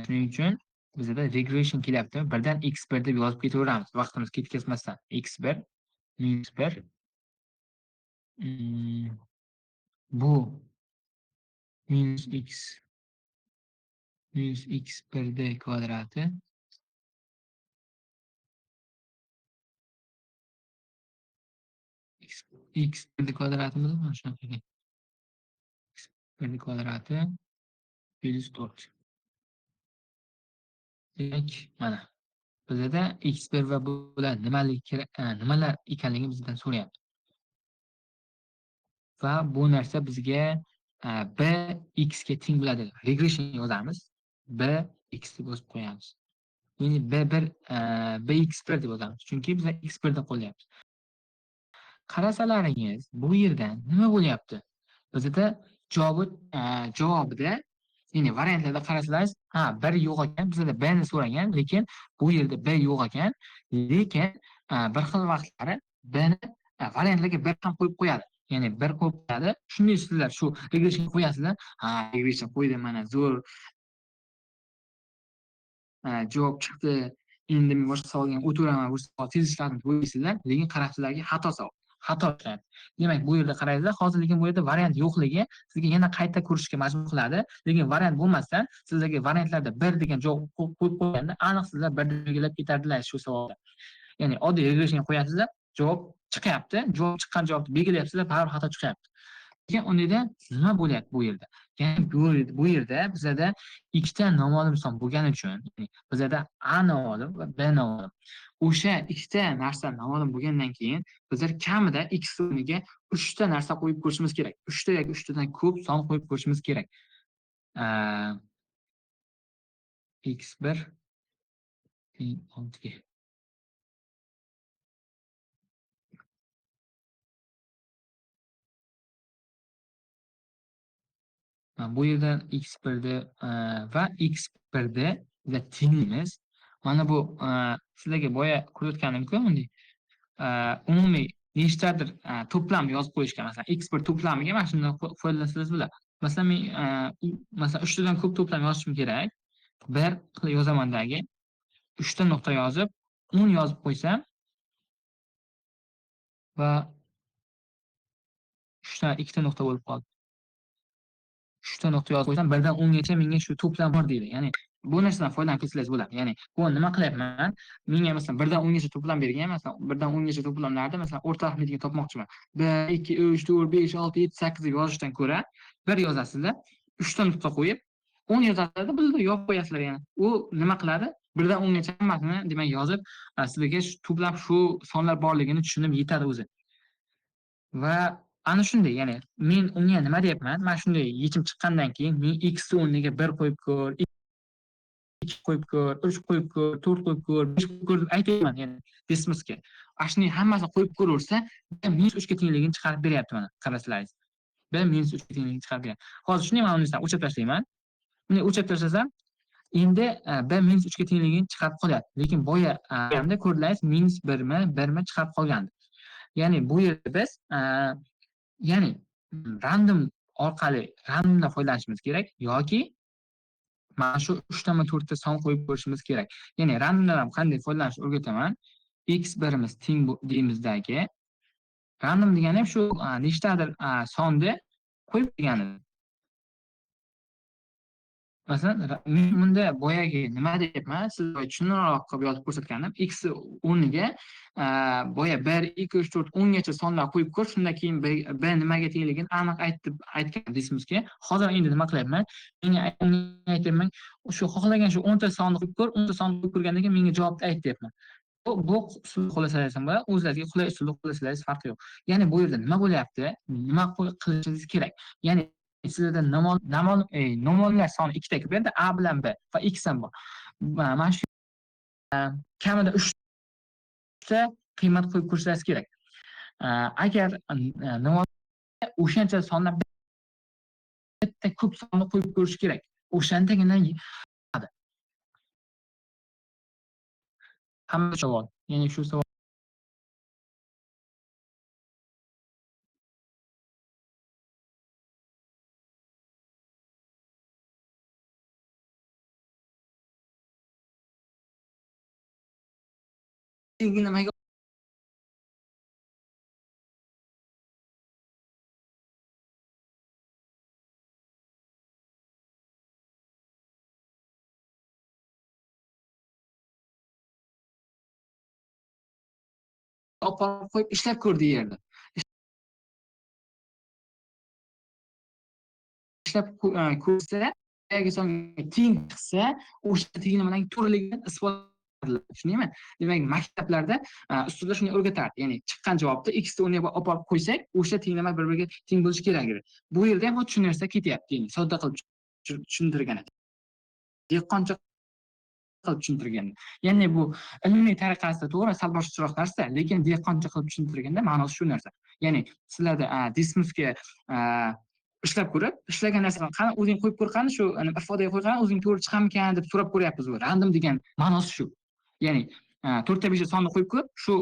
Shuning uchun bizada regression kelyapti. Birdan x1 deb yozib ketaveramiz. Vaqtimiz ketkazmasdan. x1 -1 bu -x1 kvadrati x1 kvadratimiz mana shunaqa ekan. x1 kvadrati -4. Demak, mana bizada x1 va bular nimalar ekanligini bizdan so'rayapti. Va bu narsa bizga b x ga teng bo'ladi. Regression yozamiz. B x deb yozib qo'yamiz. Ya'ni b1 bx1 deb yozamiz. Chunki biz x1 da qo'llayapmiz. Qarasalaringiz, bu yerdan nima bo'lyapti? Bizda javobida, ya'ni variantlarda qarasalaringiz, bir yo'q ekan, bizda b ni so'ragan, lekin bu yerda b yo'q ekan, lekin bir xil vaqtlari b ni variantlarga bir ham qo'yib qo'yadi. Ya'ni bir qo'yib qo'yadi. Shunday sizlar shu regression qo'yasizlar. Regression qo'ydim mana zo'r javob chiqdi. Endi men boshqa savolga o'tiraman. Bu savol tez ishladim deysizlar, lekin qarabsizlarki xato savol. Xato ishlayapti. Demak, bu yerda qarangizlar, hozir lekin bu yerda variant yo'qligi sizga yana qayta ko'rishga majbur qiladi. Lekin variant bo'lmasdan, sizlarga variantlarda 1 degan javob qo'yib qo'yganda, aniq sizlar 1 deb belgilab ketardilar shu savolda. Ya'ni oddiy regression qo'yasizlar, javob chiqyapti. Javob chiqqan javobni belgilayapsizlar, baribir xato chiqyapti. Lekin unda nima bo'lyapti bu yerda? Ya'ni bu yerda bizada ikkita noma'lum son bo'lgani uchun, ya'ni bizada A noma'lum va B noma'lum. O'sha ikkita narsa noma'lum bo'lgandan keyin bizlar kamida x o'rniga 3 ta narsa qo'yib ko'rishimiz kerak. 3 ta yoki 3 tadan ko'p son qo'yib ko'rishimiz kerak. x1 teng 6 ga. Bu yerdan x1 va x1 da tengimiz. Mana bu sizlarga boya ko'rsatganimku bunday umumiy nechtadir to'plam yozib qo'yishga, masalan x1 to'plamiga mana shundan foydalansangiz bo'ladi. Masalan men masalan 3 tadan ko'p to'plam yozishim kerak. 1 qilib yozamandagi 3 ta nuqta yozib 10 yozib qo'ysam va 3 ta 2 ta nuqta bo'lib qoldi. uchta nuqta yozib qo'ysam, 1dan 10gacha menga shu to'plam bor deydi. Ya'ni bu narsadan foydalanib ketsangiz bo'ladi. Ya'ni bu nima qilyapman? Menga masalan 1dan 10gacha to'plam bergan, masalan 1dan 10gacha to'plamlarda masalan o'rta arifmetikni topmoqchiman. 1, 2, 3, 4, 5, 6, 7, 8 deb yozishdan ko'ra bir yozasizlar, uchta nuqta qo'yib 10 yozasizlar, bir yopib qo'yasizlar yana. U nima qiladi? 1dan 10gacha hammasini demak yozib, sizlarga shu to'plab shu sonlar borligini tushunib yetadi o'zi. Va ana shunday, ya'ni men unga nima deyapman? Mana shunday yechim chiqqandan keyin men x ni o'rniga 1 qo'yib ko'r, 2 qo'yib ko'r, 3 qo'yib ko'r, 4 qo'yib ko'r, 5 qo'yib ko'r deb aytyapman, ya'ni desmosga. Ana shunday hammasini qo'yib ko'raversa, -3 ga tengligini chiqarib beryapti mana, qarasalaringiz. -3 ga tengligini chiqarib beryapti. Hozir shunday, mana uni o'chirib tashlayman. Bunday o'chirib tashlasam, endi -3 ga tengligini chiqarib qolyapti. Lekin boya ko'rdingiz, -1mi, 1mi chiqarib qolgandi. Ya'ni bu yerda biz ya'ni random orqali randomdan foydalanishimiz kerak yoki mana shu 3 tami 4 ta son qo'yib ko'rishimiz kerak. Ya'ni randomdan ham qanday foydalanishni o'rgataman. X1imiz teng deymizdagi random degani ham shu nechtadir sonni qo'yib degani. Masalan, men bunda boyagi nima deyapman, sizga tushunarliroq qilib yozib ko'rsatganim, x o'rniga boya 1, 2, 3, 4, 10gacha sonlar qo'yib ko'r, shundan keyin b nimaga tengligini aniq aytgan deysizki, hozir endi nima qilyapman? Menga aytyapman, shu xohlagan shu 10 ta sonni qo'yib ko'r, 10 ta sonni qo'yib ko'rgandan keyin menga javobni ayt deyapman. Bu usul xohlasangiz ham bo'ladi, o'zingizga qulay usulni xohlasangiz farqi yo'q. Ya'ni bu yerda nima bo'lyapti? Nima qilishingiz kerak? Ya'ni sizlarda nomonlar soni ikkita bu yerda a bilan b va x ham bor. Mana shu kamida 3 ta qiymat qo'yib ko'rishingiz kerak. Agar nomonga o'shancha sonlar bitta ko'p sonni qo'yib ko'rish kerak. O'shandagina hamma savol. Ya'ni shu savol nimaga olib borib qo'yib ishlab ko'rdi yerda. Ishlab ko'rsa, songa teng chiqsa, o'sha tengni bilan to'g'riligini isbotlaydi. Tushundingmi? Demak, maktablarda ustozlar shunday o'rgatadi. Ya'ni chiqqan javobni x ni o'rniga olib borib qo'ysak, o'sha tenglar bir-biriga teng bo'lishi kerak edi. Bu yerda ham xuddi shu narsa ketyapti. Ya'ni sodda qilib tushuntirgan. Dehqoncha qilib tushuntirgan. Ya'ni bu ilmiy tariqasida to'g'ri sal boshqacharoq narsa, lekin dehqoncha qilib tushuntirganda ma'nosi shu narsa. Ya'ni sizlarda dismosga ishlab ko'rib, ishlagan narsani qani o'zing qo'yib ko'r, qani shu ifodaga qo'y, qani o'zing to'g'ri chiqarmikan deb so'rab ko'ryapmiz. Bu random degan ma'nosi shu. Ya'ni 4 ta 5 ta sonni qo'yib ko'r, shu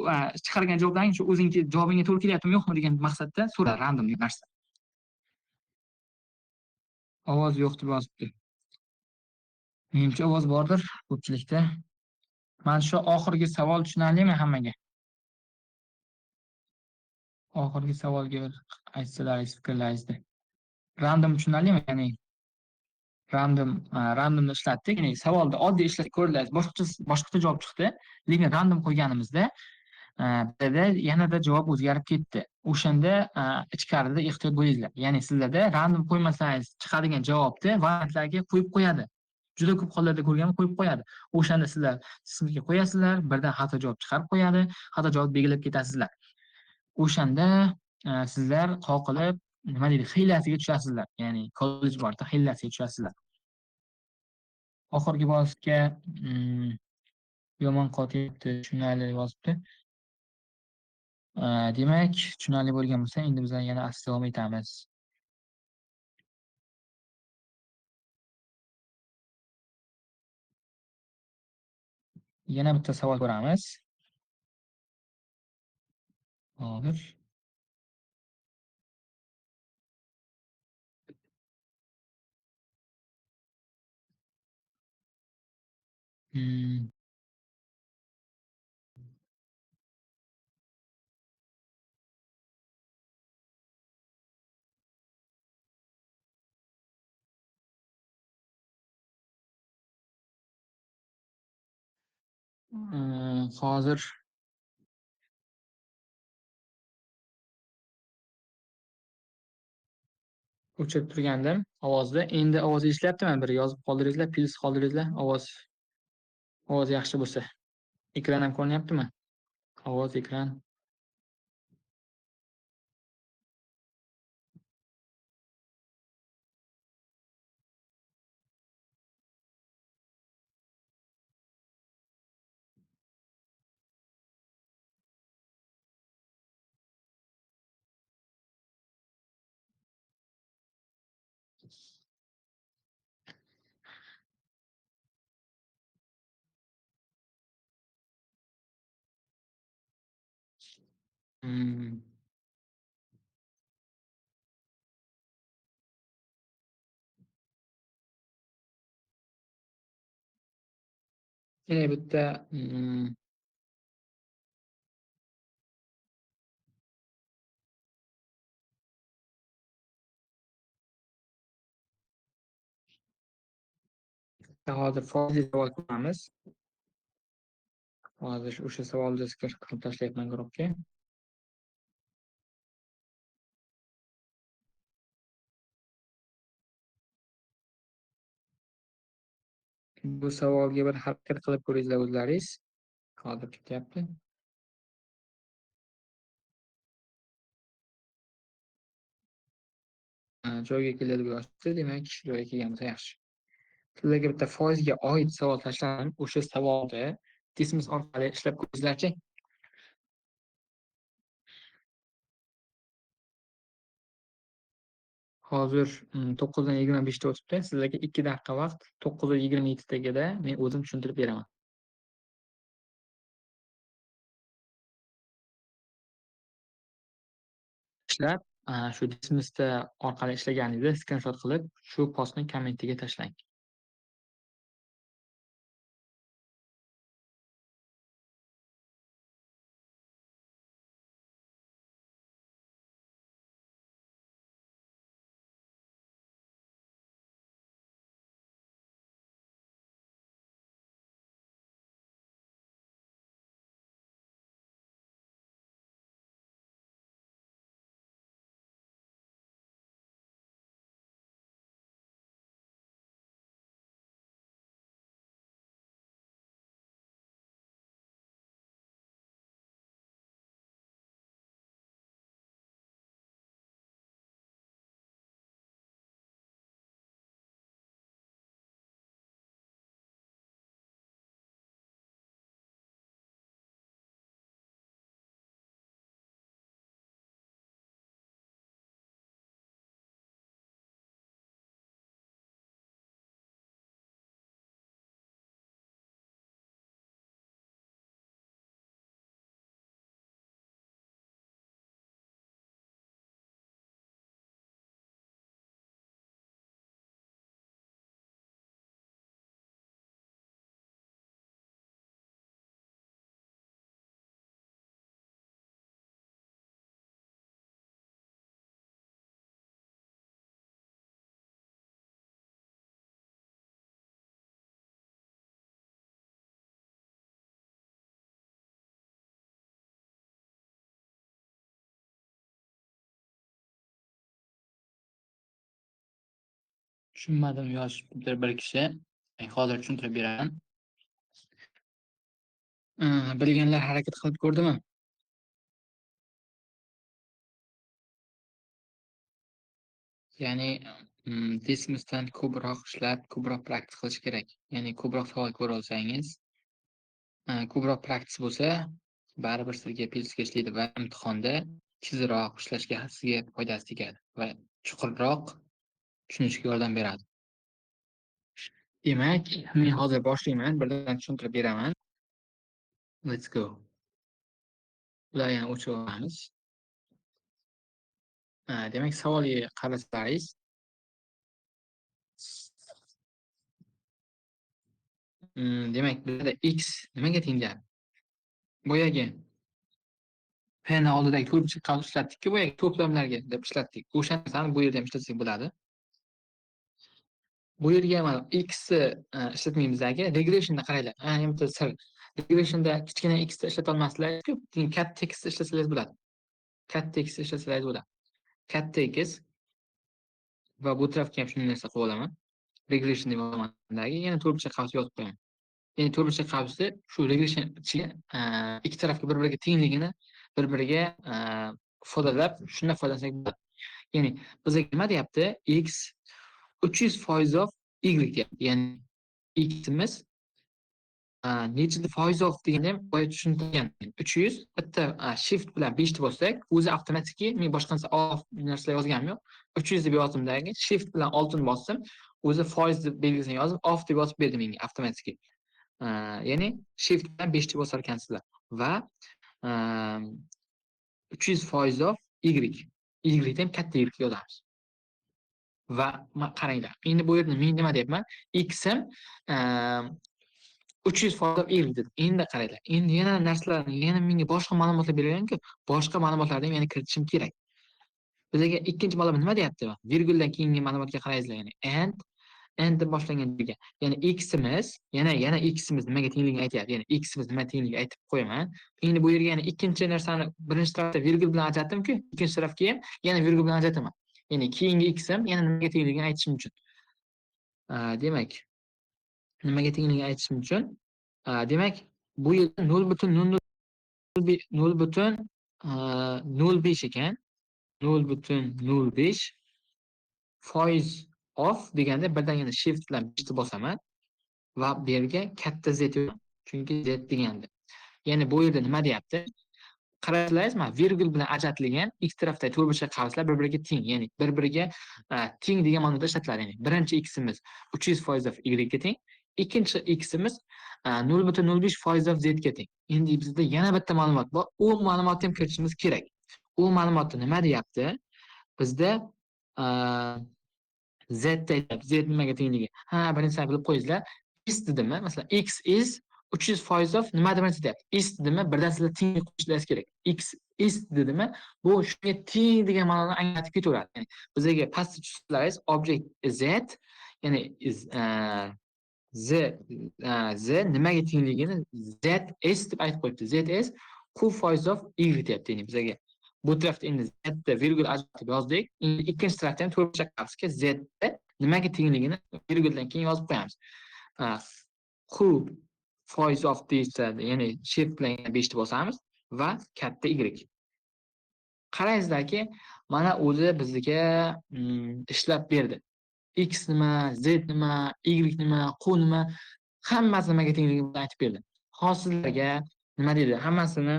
chiqargan javobdan shu o'zing javobingga to'g'ri kelyaptimi yo'qmi degan maqsadda so'ra, random degan narsa. Ovoz yo'q deb yozibdi. Menimcha ovoz bordir ko'pchilikda. Mana shu oxirgi savol tushunarlimi hammaga? Oxirgi savolga aytsalaringiz fikrlaringizni. Random tushunarlimi? Ya'ni randomni ishlatdik. Ya'ni savolda oddiy ishlatib ko'rdingiz, boshqacha javob chiqdi. Lekin random qo'yganimizda bizda yanada javob o'zgarib ketdi. O'shanda ichkarida ehtiyot bo'linglar. Ya'ni sizlarda random qo'ymasangiz chiqadigan javobni variantlarga qo'yib qo'yadi. Juda ko'p hollarda ko'rganman, qo'yib qo'yadi. O'shanda sizlar sizga qo'yasizlar, birdan xato javob chiqarib qo'yadi, xato javob belgilab ketasizlar. O'shanda sizlar qoqilib, nima deydi, hiylasiga tushasizlar. Ya'ni kollej borda hiylasiga tushasizlar. Oxirgi bosqichga yomon qotyapti, tushunarli yozibdi. Demak, tushunarli bo'lgan bo'lsa, endi biz yana asta davom etamiz. Yana bitta savol ko'ramiz. Hozir. Hozir o'chirib turgandim ovozda. Endi ovoz eshityaptimi? Bir yozib qoldiringlar, plyus qoldiringlar. Ovoz yaxshi bo'lsa. Ekran ham ko'rinyaptimi? Ovoz, ekran. Hmm. Bitta hozir foizli savol ko'ramiz. Hozir o'sha savolni qilib tashlayapman grupga. Bu savolga bir harakat qilib ko'ringlar o'zlaringiz. Hozir ketyapti. Joyiga keladi bu yoshda, demak, joyiga kelgan bo'lsa yaxshi. Sizlarga bitta foizga oid savol tashladim. O'sha savolni Dismiss orqali ishlab ko'ringlarchi. Hozir 9:25 o'tibdi. Sizlarga 2 daqiqa vaqt. 9:27 men o'zim tushuntirib beraman. Ishlab, shu Dismiss'da orqali ishlaganingizda skrinshot qilib, shu postni kommentiga tashlang. Tushunmadim yozibdi bir kishi. Men hozir tushuntirib beraman. Bilganlar harakat qilib ko'rdimi? Ya'ni, Dismiss'dan ko'proq ishlab, ko'proq praktik qilish kerak. Ya'ni ko'proq savol ko'ra olsangiz, ko'proq praktis bo'lsa, baribir sizga plyusga ishlaydi va imtihonda tezroq ishlashga sizga foydasi tegadi va chuqurroq tushunishga yordam beradi. Demak, men hozir boshlayman, birdan tushuntirib beraman. Let's go. Ular yana o'chirib olamiz. Demak, savolga qarasangiz, demak, bizda x nimaga tenglar? Boyagi p ni oldidagi ko'rib ishlatdikku, boyagi to'plamlarga deb ishlatdik. O'sha narsani bu yerda ham ishlatsak bo'ladi. Bu yerga mana xni ishlatmaymiz aka. Regressionni qaranglar. Yana bitta sir. Regressionda kichkina x ni ishlatolmasliklaringiz-ku, keyin katta x ni ishlasangiz bo'ladi. Katta x ni ishlasangiz bo'ladi. Katta X va bu tarafga ham shunday narsa qilib olaman. Regression deb yozaman. Yana to'rtburchak qavs yozib qo'yaman. Ya'ni to'rtburchak qavsda shu regression ichiga ikki tarafga bir-biriga tengligini bir-biriga ifodalab, shundan foydalansak bo'ladi. Ya'ni bizga nima deyapti? X 300% of y deyapti. Ya'ni ximiz nechida foiz of deganda ham boya tushuntirgan. 300 bitta shift bilan 5 deb bossak, o'zi avtomatik men boshqa narsa yozganim yo'q. 300 deb yozimdagi shift bilan 6 ni bosdim, o'zi foiz deb belgisini yozib, off deb yozib berdi menga avtomatik. Ya'ni shift bilan 5 deb bosar ekansizlar va 300% of y. Y ham katta y yozamiz. Va qaranglar. Endi bu yerda men nima deyapman? X'im 300% y dedim. Endi qaranglar. Endi yana narsalarni, yana menga boshqa ma'lumotlar berilgan-ku, boshqa ma'lumotlarni ham yana kiritishim kerak. Bizga ikkinchi ma'lumot nima deyapti? Virguldan keyingi ma'lumotga qarangizlar, ya'ni and deb boshlangan degan. Ya'ni x'imiz, yana x'imiz nimaga tengligini aytyapti. Ya'ni x'imiz nima tengligi aytib qo'yaman. Endi bu yerga yana ikkinchi narsani birinchi tarafda virgul bilan ajratdim-ku, ikkinchi tarafga ham yana virgul bilan ajrataman. Ya'ni keyingi x'im yana nimaga tengligini aytishim uchun. Demak, nimaga tengligini aytishim uchun, demak, bu yerda 0.05 ekan. 0.05 foiz of deganda birdan yana shift bilan 5 ni bosaman va bu yerga katta z yo'q. Chunki z deganda. Ya'ni bu yerda nima deyapti? Qarasizlaringizmi? Virgul bilan ajratilgan ikki tarafdagi to'rtburchak qavslar bir-biriga teng. Ya'ni bir-biriga teng degan ma'noda ishlatiladi. Ya'ni birinchi x'imiz 300% of y ga teng, ikkinchi x'imiz 0.05% of z ga teng. Endi bizda yana bitta ma'lumot bor. U ma'lumotni ham kiritishimiz kerak. U ma'lumotda nima deyapti? Bizda z deyapti. Z nimaga tengligi? Birinchisini bilib qo'yingizlar. Is dedimi? Masalan, x is 300% of nima deb aytyapti? Is dedimi? Birdan sizlar teng qo'shishingiz kerak. X is dedimi? Bu shunga teng degan ma'noni anglatib ketaveradi. Ya'ni bizga pastda tushsalaringiz object z, ya'ni is z nimaga tengligini zs deb aytib qo'yibdi. Zs q foiz of y deyapti. Ya'ni bizga bu tarafda endi z da virgul ajratib yozdik. Endi ikkinchi tarafda ham to'rtburchak qavsga z da nimaga tengligini virguldan keyin yozib qo'yamiz. Q foiz of deyishadi, ya'ni shift bilan 5 ni bosamiz va katta y. Qarangizlarki, mana o'zi bizga ishlab berdi. X nima, Z nima, Y nima, Q nima, hammasi nimaga tengligini aytib berdi. Hozir sizlarga nima deydi? Hammasini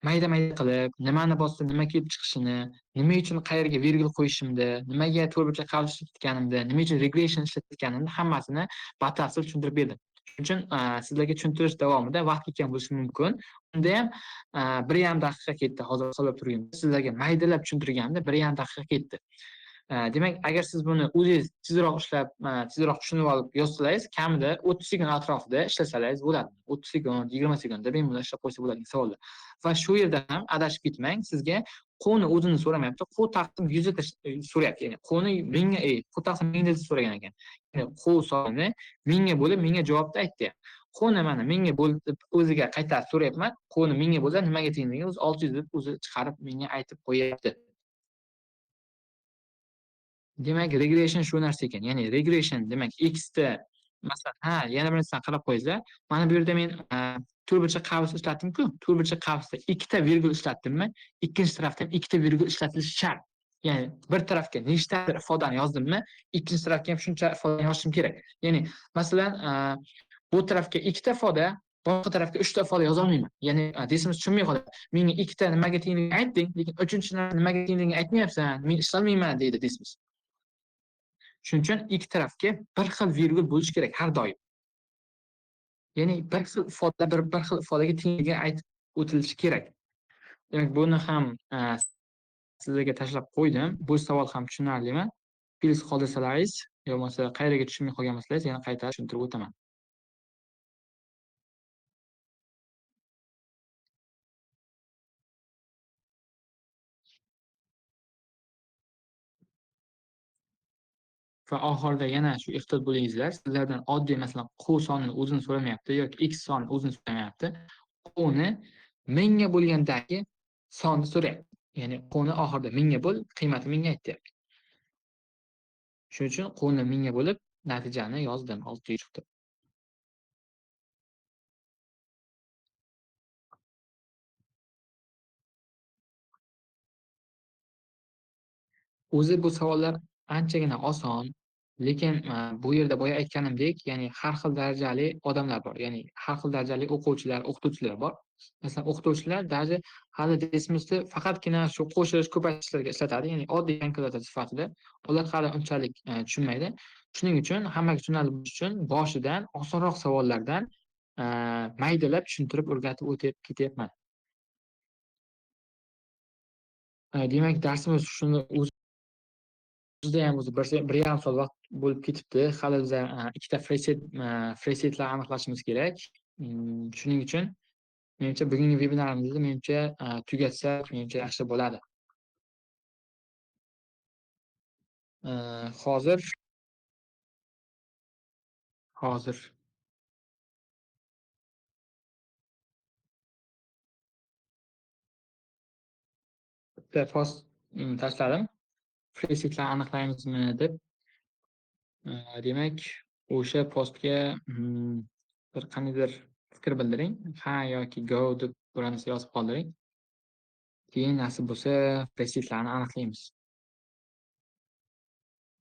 mayda-mayda qilib, nimani bossam nima kelib chiqishini, nima uchun qayerga virgul qo'yishimni, nimaga to'rtburchak qavs ishlatganimni, nima uchun regression ishlatganimni hammasini batafsil tushuntirib berdim. Shuning uchun sizlarga tushuntirish davomida vaqt ketgan bo'lishi mumkin. Unda ham 1,5 daqiqa ketdi. Hozir hisoblab turganimda sizlarga maydalab tushuntirganimda 1,5 daqiqa ketdi. Demak, agar siz buni o'zingiz tezroq ishlab, tezroq tushunib olib yozsangiz, kamida 30 sekund atrofida ishlasangiz bo'ladi. 30 sekund, 20 sekundda bemalol ishlab qo'ysa bo'ladigan savollar. Va shu yerda ham adashib ketmang. Sizga qo'ni o'zini so'ramayapti, qo'l taqsim 100 ta so'rayapti. Ya'ni qo'ni menga, qo'l taqsim 1000 ta so'ragan ekan. Ya'ni qo'l soni menga bo'lib, menga javobni aytdi. Qo'ni mana menga bo'lib o'ziga qaytarib so'rayapman. Qo'ni menga bo'lsa nimaga tengligi o'zi 600 deb o'zi chiqarib menga aytib qo'yapti. Demak, regression shu narsa ekan. Ya'ni regression demak x da masalan, yana bir narsani qarab qo'yingizlar. Mana bu yerda men to'rtburchak qavs ishlatdim-ku. To'rtburchak qavsda ikkita virgul ishlatdimmi? Ikkinchi tarafda ham ikkita virgul ishlatilishi shart. Ya'ni bir tarafga nechtadir ifodani yozdimmi? Ikkinchi tarafga ham shuncha ifodani yozishim kerak. Ya'ni masalan, bu tarafga ikkita ifoda, boshqa tarafga 3 ta ifoda yoza olmayman. Ya'ni desimiz tushunmay qoladi. Menga ikkita nimaga tengligini aytding, lekin uchinchi nimaga tengligini aytmayapsan. Men ishlolmayman deydi desimiz. Shuning uchun ikki tarafga bir xil virgul bo'lishi kerak har doim. Ya'ni bir xil ifoda bir xil ifodaga tengligi aytib o'tilishi kerak. Demak, buni ham sizlarga tashlab qo'ydim. Bu savol ham tushunarlimi? Please qoldirsalaringiz, bo'lmasa qayerga tushunmay qolgan bo'lsangiz, yana qayta tushuntirib o'taman. va oxirida yana shu ehtiyot bo'lingizlar, sizlardan oddiy masalan q sonini o'zini so'ramayapti yoki x sonini o'zini so'ramayapti. Qni mingga bo'lgandagi sonni so'rayapti. Ya'ni qni oxirida mingga bo'l, qiymati mingga aytyapti. Shuning uchun qni mingga bo'lib, natijani yozdim, 6 chiqdi. O'zi bu savollar anchagina oson, lekin bu yerda boya aytganimdek, ya'ni har xil darajali odamlar bor. Ya'ni har xil darajali o'quvchilar, o'qituvchilar bor. Masalan, o'qituvchilar даже hali desmosni faqatgina shu qo'shirish, ko'paytirishlarga ishlatadi, ya'ni oddiy kalkulyator sifatida. Ular hali unchalik tushunmaydi. Shuning uchun hammaga tushunarli bo'lishi uchun boshidan osonroq savollardan maydalab tushuntirib o'rgatib o'tib ketyapman. Demak, darsimiz shuni o'zidayam o'zi 1,5 soat vaqt bo'lib ketibdi. Hali biza ikkita freysetlar aniqlashimiz kerak. Shuning uchun menimcha bugungi vebinarimizni menimcha tugatsak, menimcha yaxshi bo'ladi. Hozir bitta post tashladim. Freysetlar aniqlaymizmi deb. Demak, o'sha postga bir qandaydir fikr bildiring. Ha yoki go deb bironasi yozib qoldiring. Keyin nasib bo'lsa, freysetlarni aniqlaymiz.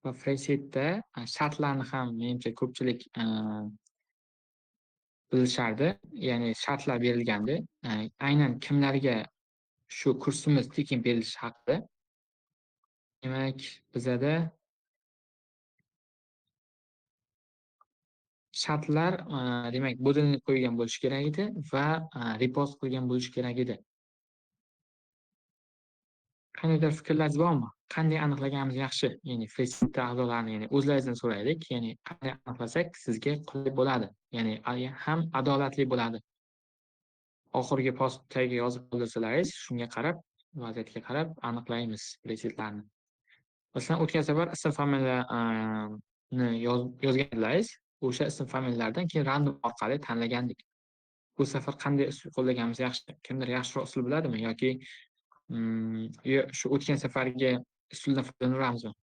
Va freysetda shartlarni ham menimcha ko'pchilik bilishardi. Ya'ni shartlar berilgandi. Aynan kimlarga shu kursimiz tekin berilishi haqida. Demak, bizada shartlar demak bo'linib qo'yilgan bo'lishi kerak edi va repost qilgan bo'lishi kerak edi. Qandaydir fikrlaringiz bormi? Qanday aniqlaganimiz yaxshi? Ya'ni Facebookda a'zolarini, ya'ni o'zlaringizdan so'raylik. Ya'ni qanday aniqlasak sizga qulay bo'ladi. Ya'ni ham adolatli bo'ladi. Oxirgi post tagiga yozib qoldirsalaringiz, shunga qarab, vaziyatga qarab aniqlaymiz presetlarni. Masalan, o'tgan safar ism familiya yozganlaringiz, o'sha ism familiyalardan keyin random orqali tanlagandik. Bu safar qanday usul qo'llaganimiz yaxshi? Kimdir yaxshiroq usul biladimi yoki shu o'tgan safargi usuldan foydalanaveramizmi?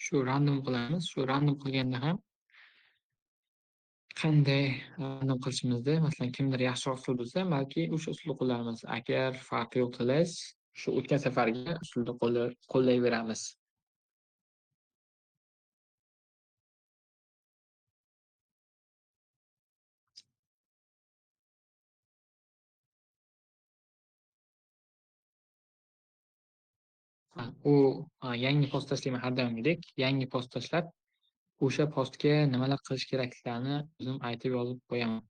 Shu random qilamiz. Shu random qilganda ham qanday random qilishimizni, masalan, kimdir yaxshiroq usul bilsa, balki o'sha usulni qo'llaymiz. Agar farqi yo'q desangiz, shu o'tgan safargi usulni qo'llayveramiz. U yangi post tashlayman har doimgidek. Yangi post tashlab, o'sha postga nimalar qilish kerakliklarini o'zim aytib yozib qo'yaman.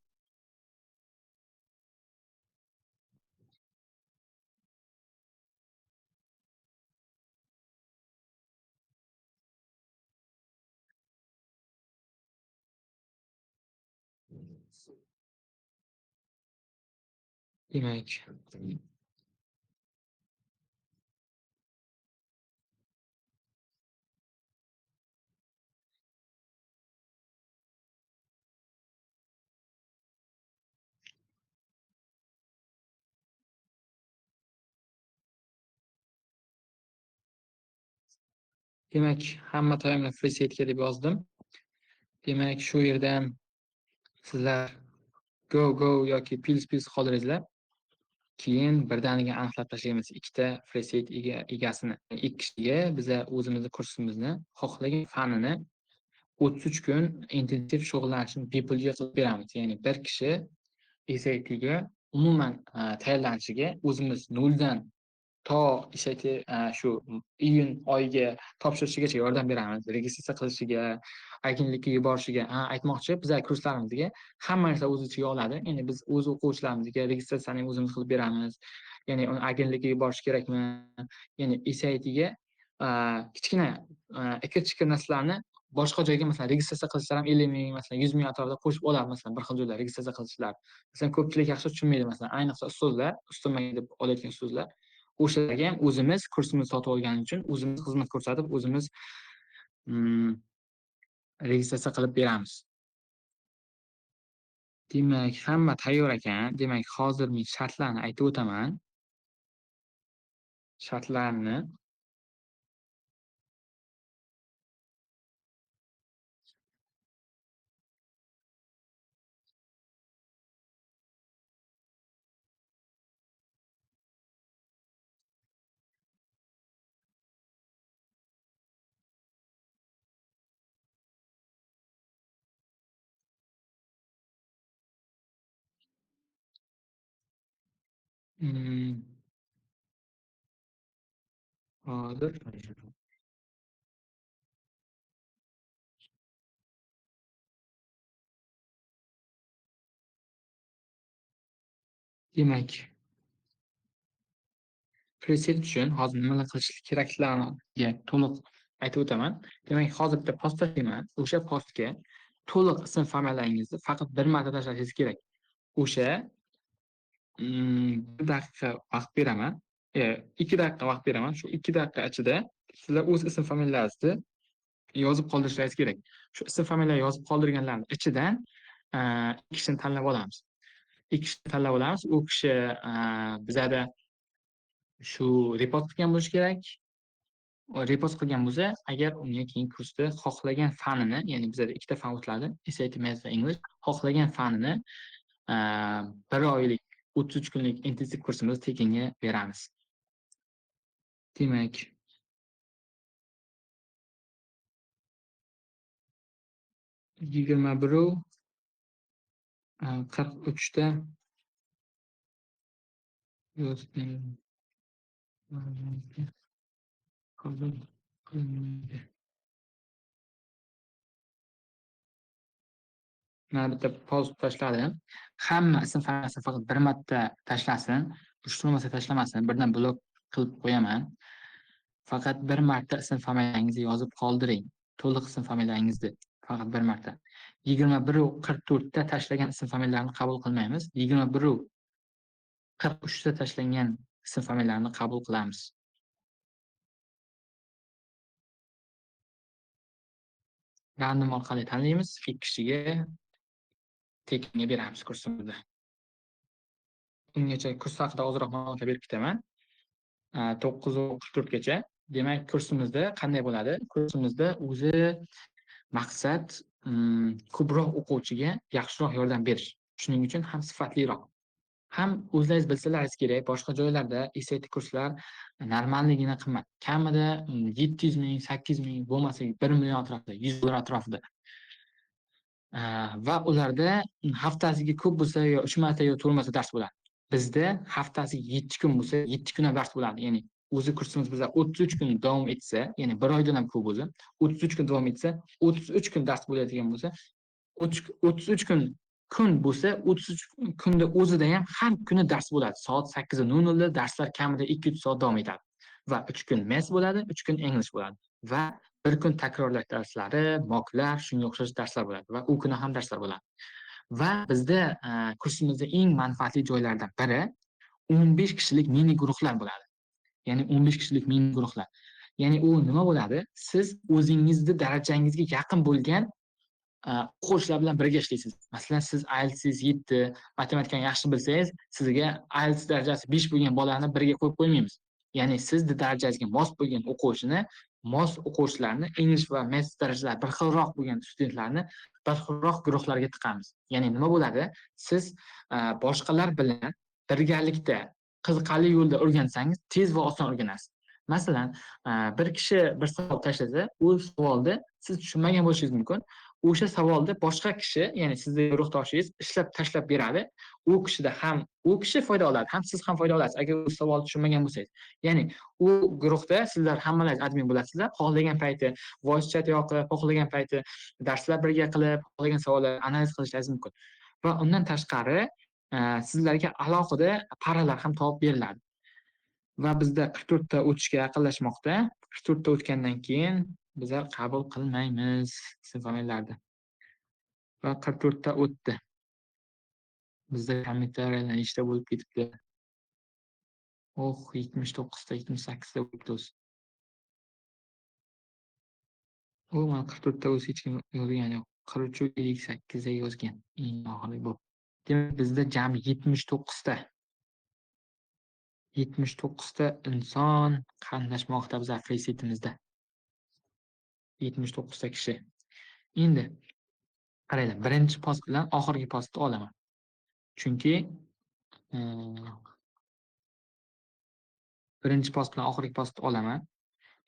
Demak, hamma taymni presetga deb yozdim. Demak, shu yerdan sizlar go yoki pils qoldiringizlar. Keyin birdaniga aniqlab tashlaymiz ikkita preset egasini. Ikki kishiga biza o'zimizni kursimizni xohlagan fanini 33 kun intensiv shug'ullanishini bepulga qilib beramiz. Ya'ni bir kishi SATga umuman tayyorlanishiga o'zimiz noldan to shu iyun oyiga topshirishigacha yordam beramiz. Registratsiya qilishiga, agentlikka yuborishiga. Aytmoqchi, bizlar kurslarimizga hamma narsa o'z ichiga oladi. Ya'ni biz o'z o'quvchilarimizga registratsiyani o'zimiz qilib beramiz. Ya'ni uni agentlikka yuborish kerakmi? Ya'ni SATga kichkina ikir-chikir narsalarni boshqa joyga masalan registratsiya qilishlar ham 50 ming, masalan 100 ming atrofida qo'shib oladi masalan bir xil joylar registratsiya qilishlar. Masalan ko'pchilik yaxshi tushunmaydi masalan ayniqsa ustozlar, ustunmanga deb olayotgan ustozlar. O'shalarga ham o'zimiz kursimizni sotib olgani uchun o'zimiz xizmat ko'rsatib, o'zimiz registratsiya qilib beramiz. Demak, hamma tayyor ekan. Demak, hozir men shartlarni aytib o'taman. Shartlarni hozir demak, preset uchun hozir nimalar qilish keraklarini to'liq aytib o'taman. Demak, hozir bitta post tashlayman. O'sha postga to'liq ism familiyangizni faqat bir marta tashlashingiz kerak. O'sha 1 daqiqa vaqt beraman. 2 daqiqa vaqt beraman. Shu 2 daqiqa ichida sizlar o'z ism familiyangizni yozib qoldirishingiz kerak. Shu ism familiya yozib qoldirganlarning ichidan ikki kishini tanlab olamiz. Ikki kishini tanlab olamiz. U kishi bizada shu repost qilgan bo'lishi kerak. Repost qilgan bo'lsa, agar unga keyin kursda xohlagan fanini, ya'ni bizada ikkita fan o'tiladi, SAT, Maths va English, xohlagan fanini 1 oylik 33 kunlik intensiv kursimizni tekinga beramiz. Demak, yigirma biru 43 mana bitta post tashladim. Hamma ism familiyasini faqat bir marta tashlasin. Uyushtirmasa tashlamasin. Birdan blok qilib qo'yaman. Faqat bir marta ism familiyangizni yozib qoldiring. To'liq ism familiyangizni faqat bir marta. 21:44 ta tashlagan ism familiyalarni qabul qilmaymiz. 21:43 ta tashlangan ism familiyalarni qabul qilamiz. Random orqali tanlaymiz. Ikki kishiga tekinga beramiz kursimizni. Ungacha kurs haqida ozroq ma'lumot berib ketaman. 9:44 gacha. Demak, kursimizda qanday bo'ladi? Kursimizda o'zi maqsad ko'proq o'quvchiga yaxshiroq yordam berish. Shuning uchun ham sifatliroq. Ham o'zlaringiz bilsalaringiz kerak, boshqa joylarda SAT kurslar normalligina qimmat. Kamida 700 ming, 800 ming, bo'lmasa 1 million atrofida, 100 dollar atrofida. Va ularda haftasiga ko'p bo'lsa yo 3 marta yo 4 marta dars bo'ladi. Bizda haftasiga 7 kun bo'lsa, 7 kun ham dars bo'ladi. Ya'ni o'zi kursimiz bizda 33 kun davom etsa, ya'ni 1 oydan ham ko'p o'zi, 33 kun davom etsa, 33 kun dars bo'ladigan bo'lsa, 33 kun bo'lsa, 33 kunda o'zida ham har kuni dars bo'ladi. Soat 8:00 da darslar kamida 2-3 soat davom etadi. Va 3 kun Maths bo'ladi, 3 kun English bo'ladi. Va bir kun takrorlash darslari, mocklar, shunga o'xshash darslar bo'ladi va u kuni ham darslar bo'ladi. Va bizda kursimizda eng manfaatli joylardan biri 15 kishilik mini guruhlar bo'ladi. Ya'ni 15 kishilik mini guruhlar. Ya'ni u nima bo'ladi? Siz o'zingizni darajangizga yaqin bo'lgan o'quvchilar bilan birga ishlaysiz. Masalan, siz IELTS 7, matematikani yaxshi bilsangiz, sizga IELTS darajasi 5 bo'lgan bolalarni birga qo'yib qo'ymaymiz. Ya'ni sizni darajangizga mos bo'lgan o'quvchini, mos o'quvchilarni English va Maths darajalari bir xilroq bo'lgan studentlarni bir xilroq guruhlarga tiqamiz. Ya'ni nima bo'ladi? Siz boshqalar bilan birgalikda qiziqarli yo'lda o'rgansangiz, tez va oson o'rganasiz. Masalan, bir kishi bir savol tashlasa, u savolni siz tushunmagan bo'lishingiz mumkin. O'sha savolni boshqa kishi, ya'ni sizni guruhdoshingiz ishlab tashlab beradi. U kishi foyda oladi, ham siz ham foyda olasiz, agar u savolni tushunmagan bo'lsangiz. Ya'ni u guruhda sizlar hammalaringiz admin bo'lasizlar. Xohlagan payti voice chat yoqib, xohlagan payti darslar birga qilib, xohlagan savollarni analiz qilishingiz mumkin. Va undan tashqari, sizlarga alohida paralar ham topib beriladi. Va bizda 44 ta o'tishga yaqinlashmoqda. 44 ta o'tgandan keyin bizlar qabul qilmaymiz familiyalarni. Va 44 ta o'tdi. Bizda kommentariylar nechta bo'lib ketibdi? 79 ta, 78 ta bo'libdi o'zi. Umuman 44 ta o'zi hech kim yozgani yo'q. 43 58 da yozgan. Eng oxirgi bu. Demak, bizda jami 79 ta 79 ta inson qatnashmoqda bizlar free setimizda. 79 ta kishi. Endi qaranglar, birinchi post bilan oxirgi postni olaman. Chunki birinchi post bilan oxirgi postni olaman.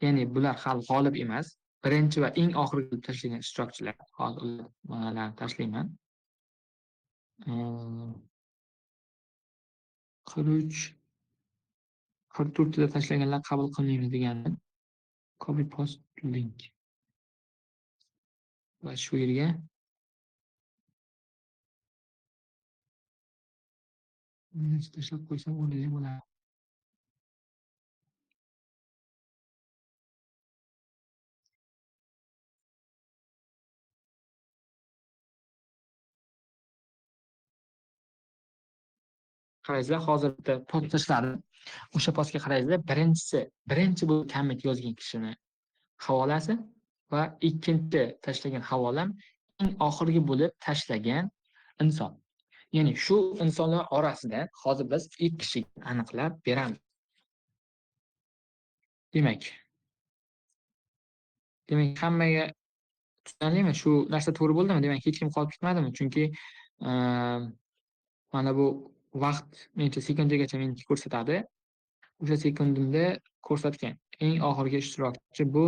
Ya'ni bular hali g'olib emas. Birinchi va eng oxirgi tashlangan ishtirokchilar. Hozir ularni tashlayman. 44 da tashlaganlar qabul qilmaymiz degani. Copy post link. Va shu yerga tashlab qo'ysam o'rnida bo'ladi. Qarangizlar, hozir bitta post tashladim. O'sha postga qarangizlar, birinchi bu commit yozgan kishini havolasi va ikkinchi tashlagan havolam eng oxirgi bo'lib tashlagan inson. Ya'ni shu insonlar orasidan hozir biz ilk kishini aniqlab beramiz. Demak, hammaga tushunarlimi? Shu narsa to'g'ri bo'ldimi? Demak, hech kim qolib ketmadimi? Chunki mana bu vaqt necha sekundigacha meniki ko'rsatadi. O'sha sekundimda ko'rsatgan. Eng oxirgi ishtirokchi bu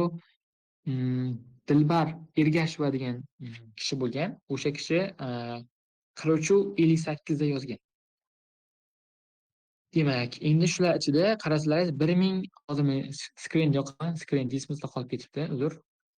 Dilbar Ergasheva degan kishi bo'lgan. O'sha kishi 43:58 da yozgan. Demak, endi shular ichida qarasalaringiz 1000 hozir men skrin yoqaman, skrin dismissda qolib ketibdi, uzr.